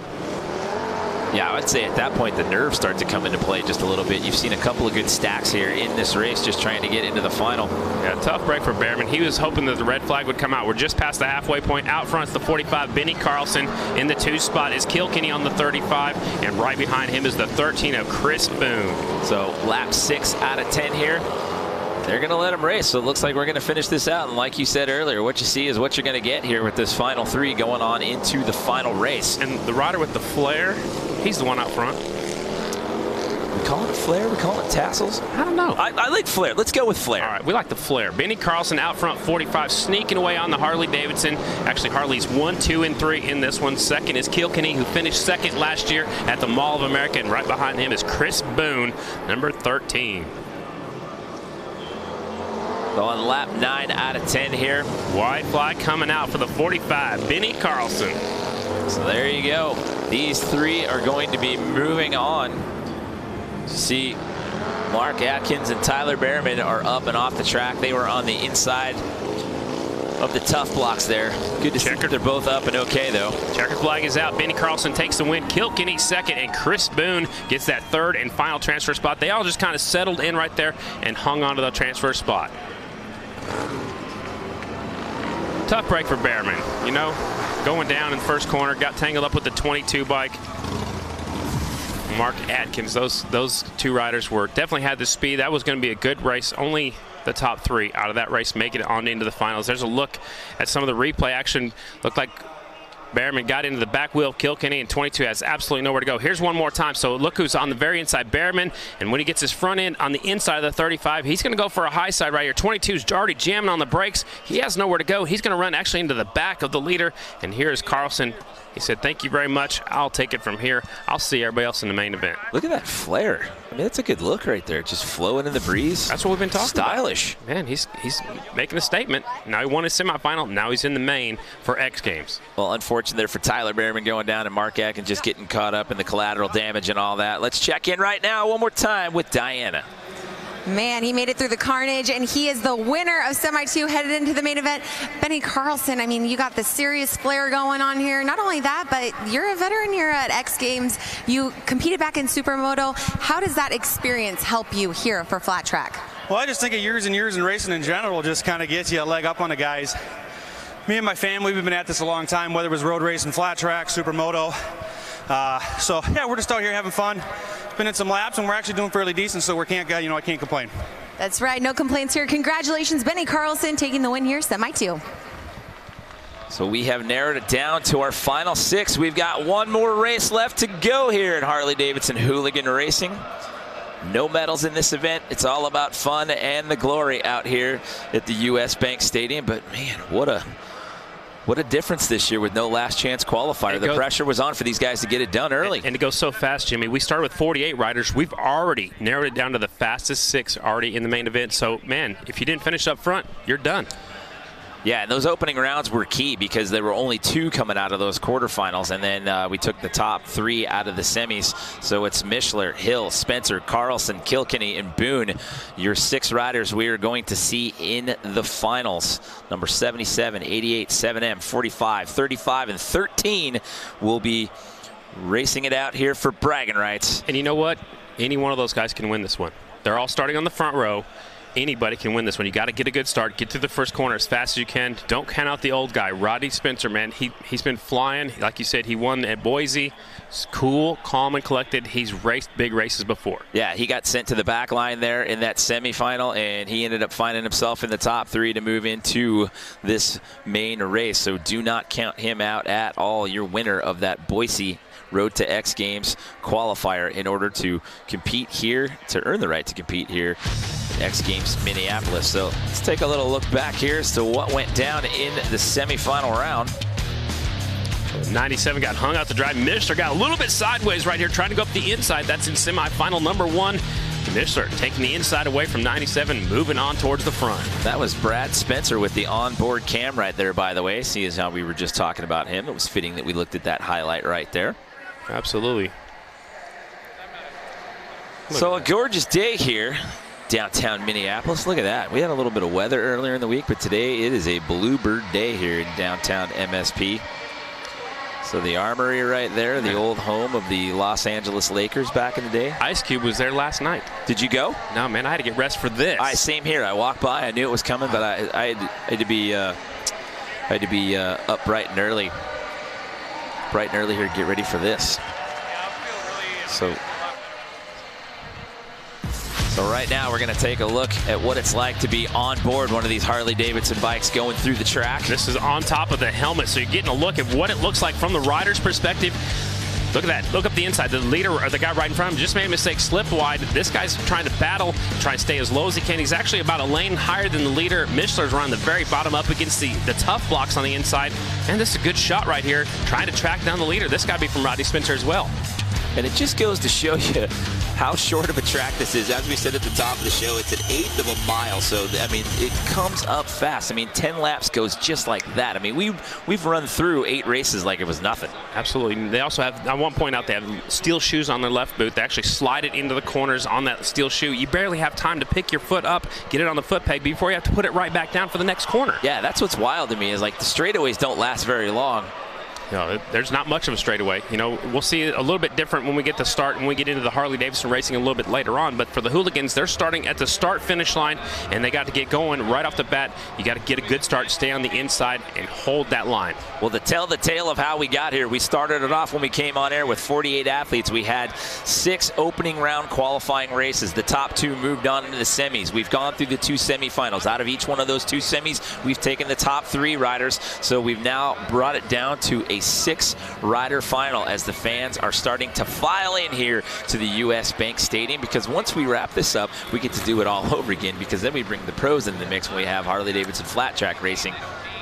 Yeah, I would say at that point the nerves start to come into play just a little bit. You've seen a couple of good stacks here in this race just trying to get into the final. Yeah, tough break for Behrman. He was hoping that the red flag would come out. We're just past the halfway point. Out front's the 45, Benny Carlson. In the 2 spot is Kilkenny on the 35, and right behind him is the 13 of Chris Boone. So lap 6 out of 10 here. They're going to let them race, so it looks like we're going to finish this out. And like you said earlier, what you see is what you're going to get here with this final 3 going on into the final race. And the rider with the flare, he's the one out front. We call it a flare? We call it tassels? I don't know. I like flare. Let's go with flare. All right, we like the flare. Benny Carlson out front, 45, sneaking away on the Harley-Davidson. Actually, Harley's 1, 2, and 3 in this one. Second is Kilkenny, who finished second last year at the Mall of America. And right behind him is Chris Boone, number 13. On lap 9 out of 10 here. White flag coming out for the 45, Benny Carlson. So there you go. These 3 are going to be moving on. See, Mark Atkins and Tyler Behrman are up and off the track. They were on the inside of the tough blocks there. Good to see they're both up and okay, though. Checkered flag is out. Benny Carlson takes the win. Kilkenny second, and Chris Boone gets that 3rd and final transfer spot. They all just kind of settled in right there and hung on to the transfer spot. Tough break for Behrman, you know, going down in the first corner, got tangled up with the 22 bike. Mark Atkins, those 2 riders definitely had the speed. That was going to be a good race. Only the top 3 out of that race make it on into the finals. There's a look at some of the replay action. Looked like Behrman got into the back wheel of Kilkenny, and 22 has absolutely nowhere to go. Here's one more time. So look who's on the very inside, Behrman, and when he gets his front end on the inside of the 35, he's going to go for a high side right here. 22's already jamming on the brakes. He has nowhere to go. He's going to run actually into the back of the leader, and here's Carlson. He said, "Thank you very much. I'll take it from here. I'll see everybody else in the main event." Look at that flare. I mean, that's a good look right there. Just flowing in the breeze. That's what we've been talking Stylish. about. Man, he's making a statement. Now he won his semifinal. Now he's in the main for X Games. Well, unfortunate there for Tyler Behrman going down and Mark Atkins just getting caught up in the collateral damage and all that. Let's check in right now one more time with Diana. Man, he made it through the carnage, and he is the winner of Semi-2 headed into the main event. Benny Carlson, I mean, you got the serious flair going on here. Not only that, but you're a veteran here at X Games. You competed back in Supermoto. How does that experience help you here for flat track? Well, I just think years and years in racing in general just kind of gets you a leg up on the guys. Me and my family, we've been at this a long time, whether it was road racing, flat track, Supermoto. So, yeah, we're just out here having fun. Been in some laps, and we're actually doing fairly decent, so I can't complain. That's right, no complaints here. Congratulations, Benny Carlson, taking the win here, Semi-2. So we have narrowed it down to our final 6. We've got one more race left to go here at Harley-Davidson Hooligan Racing. No medals in this event. It's all about fun and the glory out here at the U.S. Bank Stadium. But, man, what a difference this year with no last chance qualifier. The pressure was on for these guys to get it done early. And it goes so fast, Jimmy. We started with 48 riders. We've already narrowed it down to the fastest 6 already in the main event. So, man, if you didn't finish up front, you're done. Yeah, and those opening rounds were key because there were only 2 coming out of those quarterfinals, and then we took the top 3 out of the semis. So it's Mishler, Hill, Spencer, Carlson, Kilkenny, and Boone, your 6 riders we are going to see in the finals. Number 77, 88, 7M, 45, 35, and 13 will be racing it out here for bragging rights. And you know what? Any one of those guys can win this one. They're all starting on the front row. anybody can win this one. You got to get a good start, get to the first corner as fast as you can. Don't count out the old guy, Roddy Spencer, man. He's been flying. Like you said, he won at Boise. He's cool, calm, and collected. He's raced big races before. Yeah, he got sent to the back line there in that semifinal, and he ended up finding himself in the top 3 to move into this main race. So do not count him out at all. You're winner of that Boise Road to X Games qualifier in order to compete here, to earn the right to compete here in X Games Minneapolis. So let's take a little look back here as to what went down in the semifinal round. 97 got hung out to dry. Mishler got a little bit sideways right here, trying to go up the inside. That's in semifinal number 1. Mishler taking the inside away from 97, moving on towards the front. That was Brad Spencer with the onboard cam right there, by the way. See as how we were just talking about him. It was fitting that we looked at that highlight right there. Absolutely. So a gorgeous day here, downtown Minneapolis. Look at that. We had a little bit of weather earlier in the week, but today it is a bluebird day here in downtown MSP. So the Armory right there, the old home of the Los Angeles Lakers back in the day. Ice Cube was there last night. Did you go? No, man, I had to get rest for this. Same here. I walked by. I knew it was coming, but I had to be up bright and early here to get ready for this. So right now we're going to take a look at what it's like to be on board one of these Harley-Davidson bikes going through the track. This is on top of the helmet, so you're getting a look at what it looks like from the rider's perspective. Look at that. Look up the inside. The leader, or the guy right in front of him, just made a mistake, slipped wide. This guy's trying to battle, trying to stay as low as he can. He's actually about a lane higher than the leader. Mishler's around the very bottom up against the tough blocks on the inside. And this is a good shot right here, trying to track down the leader. This got to be from Roddy Spencer as well. And it just goes to show you how short of a track this is. As we said at the top of the show, it's 1/8 of a mile. So, I mean, it comes up fast. I mean, 10 laps goes just like that. I mean, we've run through 8 races like it was nothing. Absolutely. They also have, I want to point out, they have steel shoes on their left boot. They actually slide it into the corners on that steel shoe. You barely have time to pick your foot up, get it on the foot peg before you have to put it right back down for the next corner. Yeah, that's what's wild to me is like the straightaways don't last very long. No, there's not much of a straightaway. You know, we'll see it a little bit different when we get to start and we get into the Harley-Davidson racing a little bit later on. But for the Hooligans, they're starting at the start-finish line, and they got to get going right off the bat. You got to get a good start, stay on the inside, and hold that line. Well, to tell the tale of how we got here, we started it off when we came on air with 48 athletes. We had 6 opening round qualifying races. The top 2 moved on into the semis. We've gone through the 2 semifinals. Out of each one of those 2 semis, we've taken the top 3 riders. So we've now brought it down to a 6-rider final as the fans are starting to file in here to the U.S. Bank Stadium, because once we wrap this up, we get to do it all over again, because then we bring the pros into the mix when we have Harley-Davidson flat track racing.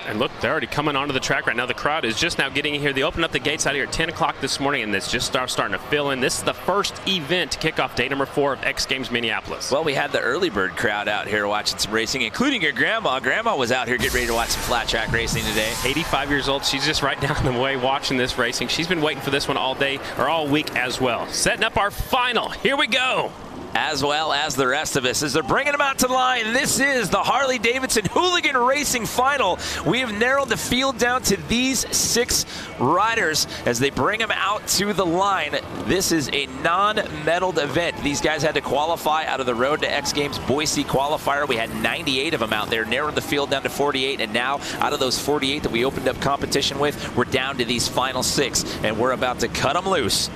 And look, they're already coming onto the track right now. The crowd is just now getting in here. They opened up the gates out here at 10 o'clock this morning, and it's just starting to fill in. This is the first event to kick off day number 4 of X Games Minneapolis. Well, we had the early bird crowd out here watching some racing, including your grandma. Grandma was out here getting ready to watch some flat track racing today. 85 years old. She's just right down the way watching this racing. She's been waiting for this one all day, or all week as well. Setting up our final. Here we go. As well as the rest of us as they're bringing them out to the line. This is the Harley-Davidson Hooligan Racing Final. We have narrowed the field down to these 6 riders as they bring them out to the line. This is a non-medaled event. These guys had to qualify out of the Road to X Games Boise qualifier. We had 98 of them out there, narrowed the field down to 48, and now out of those 48 that we opened up competition with, we're down to these final 6, and we're about to cut them loose.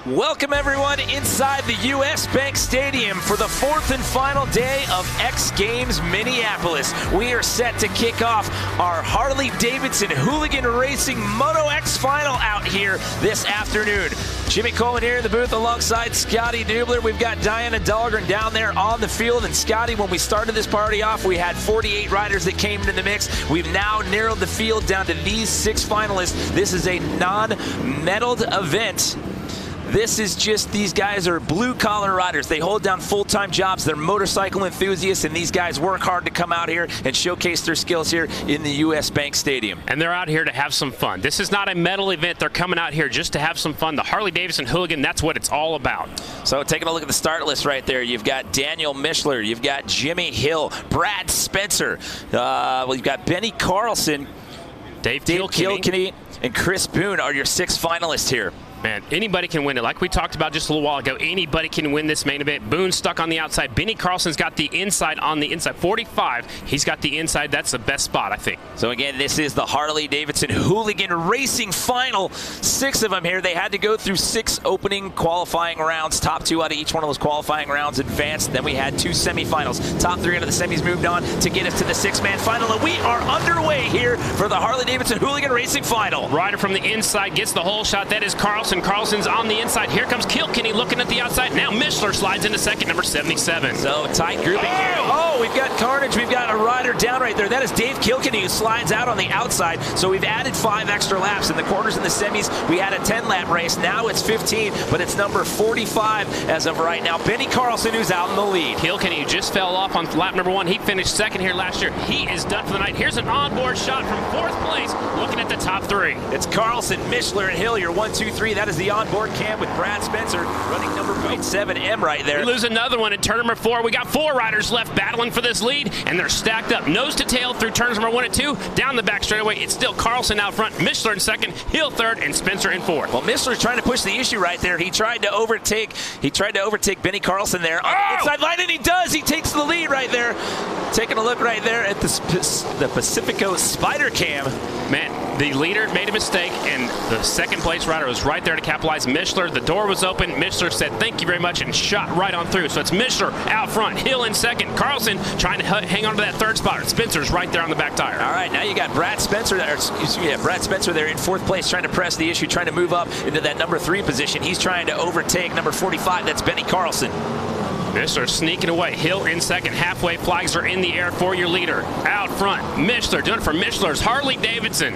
Welcome everyone inside the U.S. Bank Stadium for the 4th and final day of X Games Minneapolis. We are set to kick off our Harley-Davidson Hooligan Racing Moto X Final out here this afternoon. Jimmy Coleman here in the booth alongside Scotty Dubler. We've got Diana Dahlgren down there on the field. And Scotty, when we started this party off, we had 48 riders that came into the mix. We've now narrowed the field down to these 6 finalists. This is a non-medaled event. This is just, these guys are blue-collar riders. They hold down full-time jobs. They're motorcycle enthusiasts, and these guys work hard to come out here and showcase their skills here in the U.S. Bank Stadium. And they're out here to have some fun. This is not a medal event. They're coming out here just to have some fun. The Harley-Davidson Hooligan, that's what it's all about. So taking a look at the start list right there, you've got Daniel Mishler, you've got Jimmy Hill, Brad Spencer, you've got Benny Carlson, Dave Kilkenny, and Chris Boone are your 6 finalists here. Man, anybody can win it. Like we talked about just a little while ago, anybody can win this main event. Boone's stuck on the outside. Benny Carlson's got the inside on the inside. 45, he's got the inside. That's the best spot, I think. So again, this is the Harley-Davidson Hooligan Racing Final. 6 of them here. They had to go through 6 opening qualifying rounds. Top 2 out of each one of those qualifying rounds advanced. Then we had 2 semifinals. Top 3 out of the semis moved on to get us to the 6-man final. And we are underway here for the Harley-Davidson Hooligan Racing Final. Rider from the inside gets the hole shot. That is Carlson. Carlson's on the inside. Here comes Kilkenny looking at the outside. Now Mishler slides into second, number 77. So tight grouping here. Oh, we've got carnage. We've got a rider down right there. That is Dave Kilkenny, who slides out on the outside. So we've added 5 extra laps. In the quarters and the semis, we had a 10-lap race. Now it's 15, but it's number 45 as of right now. Benny Carlson, who's out in the lead. Kilkenny, who just fell off on lap number 1. He finished second here last year. He is done for the night. Here's an onboard shot from 4th place, looking at the top 3. It's Carlson, Mishler, and Hill. Your 1, 2, 3. That is the onboard cam with Brad Spencer running number 0.7M right there. We lose another one in turn number 4. We got 4 riders left battling for this lead, and they're stacked up nose to tail through turns number 1 and 2. Down the back straightaway, it's still Carlson out front, Mishler in second, Hill third, and Spencer in 4th. Well, Mishler's trying to push the issue right there. He tried to overtake Benny Carlson there on the inside line, and he does. He takes the lead right there. Taking a look right there at the Pacifico Spider Cam. Man, the leader made a mistake, and the second place rider was right there to capitalize. Mishler, the door was open. Mishler said, thank you very much, and shot right on through. So it's Mishler out front, Hill in second, Carlson trying to hang on to that 3rd spot. Spencer's right there on the back tire. All right, now you got Brad Spencer there, Brad Spencer there in 4th place, trying to press the issue, trying to move up into that number 3 position. He's trying to overtake number 45. That's Benny Carlson. Mishler sneaking away. Hill in second. Halfway flags are in the air for your leader. Out front, Mishler doing it for Mishler's Harley-Davidson.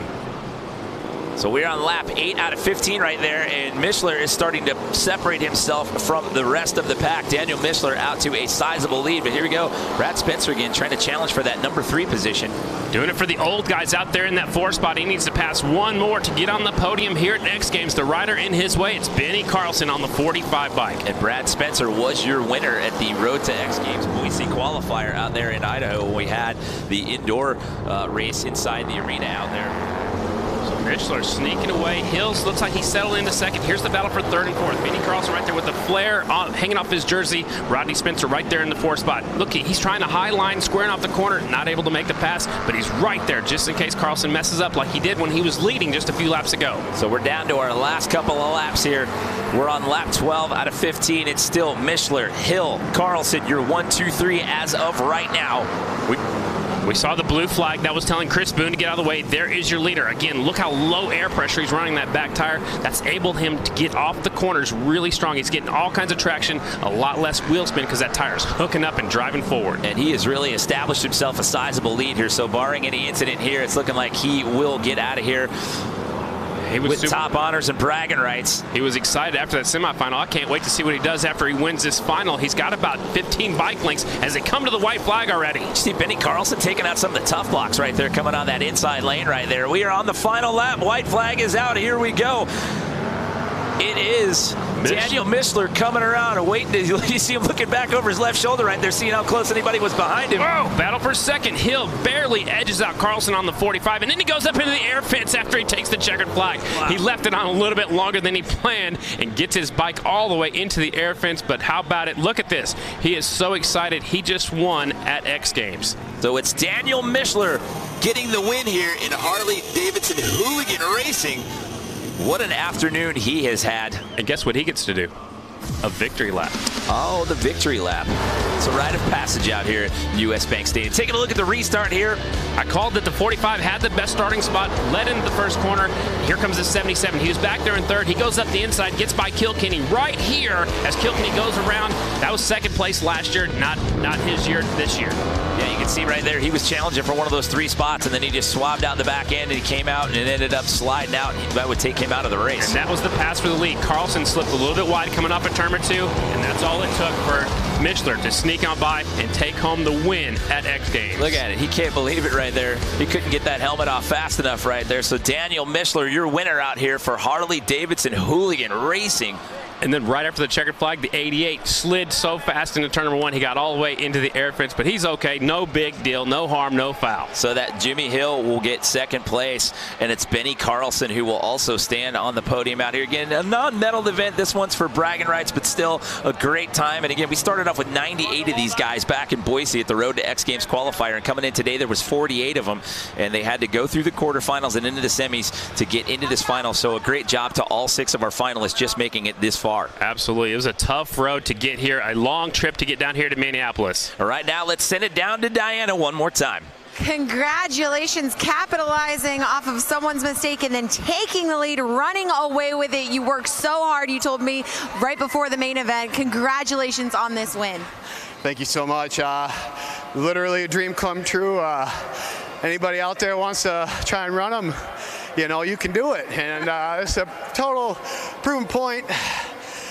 So we're on lap 8 out of 15 right there, and Mishler is starting to separate himself from the rest of the pack. Daniel Mishler out to a sizable lead, but here we go. Brad Spencer again trying to challenge for that number 3 position. Doing it for the old guys out there in that 4 spot. He needs to pass 1 more to get on the podium here at X Games. The rider in his way, it's Benny Carlson on the 45 bike. And Brad Spencer was your winner at the Road to X Games Boise qualifier out there in Idaho. We had the indoor race inside the arena out there. Mishler sneaking away. Hills looks like he settled into second. Here's the battle for 3rd and 4th. Benny Carlson right there with the flare hanging off his jersey. Rodney Spencer right there in the 4th spot. Look, he's trying to high line, squaring off the corner, not able to make the pass, but he's right there just in case Carlson messes up like he did when he was leading just a few laps ago. So we're down to our last couple of laps here. We're on lap 12 out of 15. It's still Mishler, Hill, Carlson, your 1, 2, 3 as of right now. We saw the blue flag that was telling Chris Boone to get out of the way. There is your leader. Again, look how low air pressure he's running that back tire. That's enabled him to get off the corners really strong. He's getting all kinds of traction, a lot less wheel spin because that tire's hooking up and driving forward. And he has really established himself a sizable lead here. So barring any incident here, it's looking like he will get out of here with top honors and bragging rights. He was excited after that semifinal. I can't wait to see what he does after he wins this final. He's got about 15 bike lengths as they come to the white flag already. You see Benny Carlson taking out some of the tough blocks right there, coming on that inside lane right there. We are on the final lap. White flag is out. Here we go. It is Daniel Mishler coming around and waiting. You see him looking back over his left shoulder right there, seeing how close anybody was behind him. Whoa, battle for second. Hill barely edges out Carlson on the 45, and then he goes up into the air fence after he takes the checkered flag. Wow. He left it on a little bit longer than he planned and gets his bike all the way into the air fence, but how about it? Look at this. He is so excited. He just won at X Games. So it's Daniel Mishler getting the win here in Harley-Davidson Hooligan Racing. What an afternoon he has had. And guess what he gets to do? A victory lap. Oh, the victory lap. It's a rite of passage out here at U.S. Bank Stadium. Taking a look at the restart here. I called that the 45 had the best starting spot, led into the first corner. Here comes the 77. He was back there in 3rd. He goes up the inside, gets by Kilkenny right here as Kilkenny goes around. That was 2nd place last year, not his year this year. Yeah, you can see right there, he was challenging for one of those 3 spots, and then he just swabbed out the back end, and he came out and it ended up sliding out, and that would take him out of the race. And that was the pass for the lead. Carlson slipped a little bit wide coming off at turn number 2, and that's all it took for Mishler to sneak on by and take home the win at X Games. Look at it. He can't believe it right there. He couldn't get that helmet off fast enough right there. So Daniel Mishler, your winner out here for Harley-Davidson Hooligan Racing. And then right after the checkered flag, the 88 slid so fast into turn number 1, he got all the way into the air fence, but he's okay. No big deal, no harm, no foul. So that Jimmy Hill will get 2nd place, and it's Benny Carlson who will also stand on the podium out here. Again, a non-medal event. This one's for bragging rights, but still a great time. And again, we started off with 98 of these guys back in Boise at the Road to X Games qualifier, and coming in today, there was 48 of them, and they had to go through the quarterfinals and into the semis to get into this final. So a great job to all 6 of our finalists just making it this far. Absolutely. It was a tough road to get here, a long trip to get down here to Minneapolis. All right, now let's send it down to Diana one more time. Congratulations, capitalizing off of someone's mistake and then taking the lead, running away with it. You worked so hard, you told me right before the main event. Congratulations on this win. Thank you so much. Literally a dream come true. Anybody out there wants to try and run them, you know, you can do it. And it's a total proven point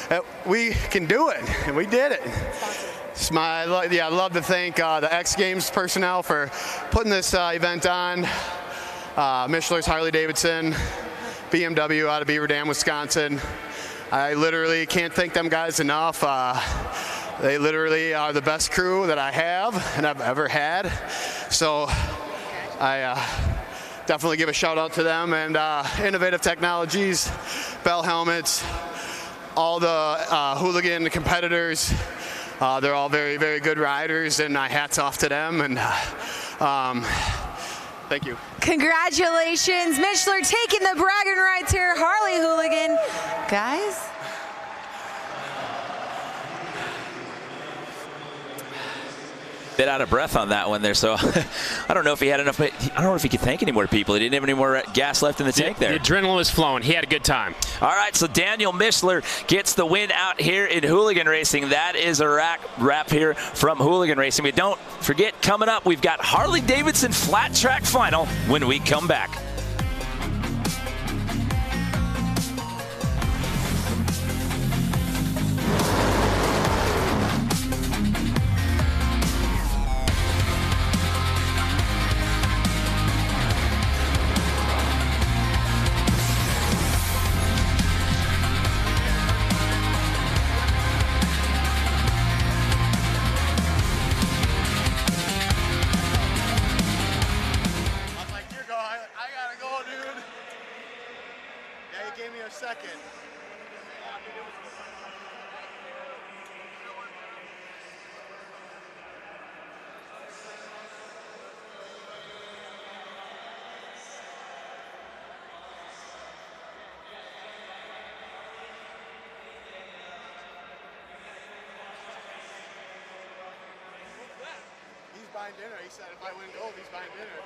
that we can do it, and we did it. I'd love to thank the X Games personnel for putting this event on. Mishler's Harley-Davidson, BMW out of Beaver Dam, Wisconsin. I literally can't thank them guys enough. They literally are the best crew that I have and I've ever had. So I definitely give a shout out to them, and Innovative Technologies, Bell Helmets, all the hooligan competitors. They're all very, very good riders, and hats off to them. And thank you. Congratulations, Mishler taking the bragging rights here, Harley Hooligan. Guys? Bit out of breath on that one there, so I don't know if he had enough. I don't know if he could thank any more people. He didn't have any more gas left in the tank there. The adrenaline was flowing. He had a good time. All right, so Daniel Mishler gets the win out here in Hooligan Racing. That is a wrap here from Hooligan Racing. But don't forget, coming up, we've got Harley-Davidson Flat Track Final when we come back. Gave me a second. He's buying dinner. He said if I win gold, he's buying dinner.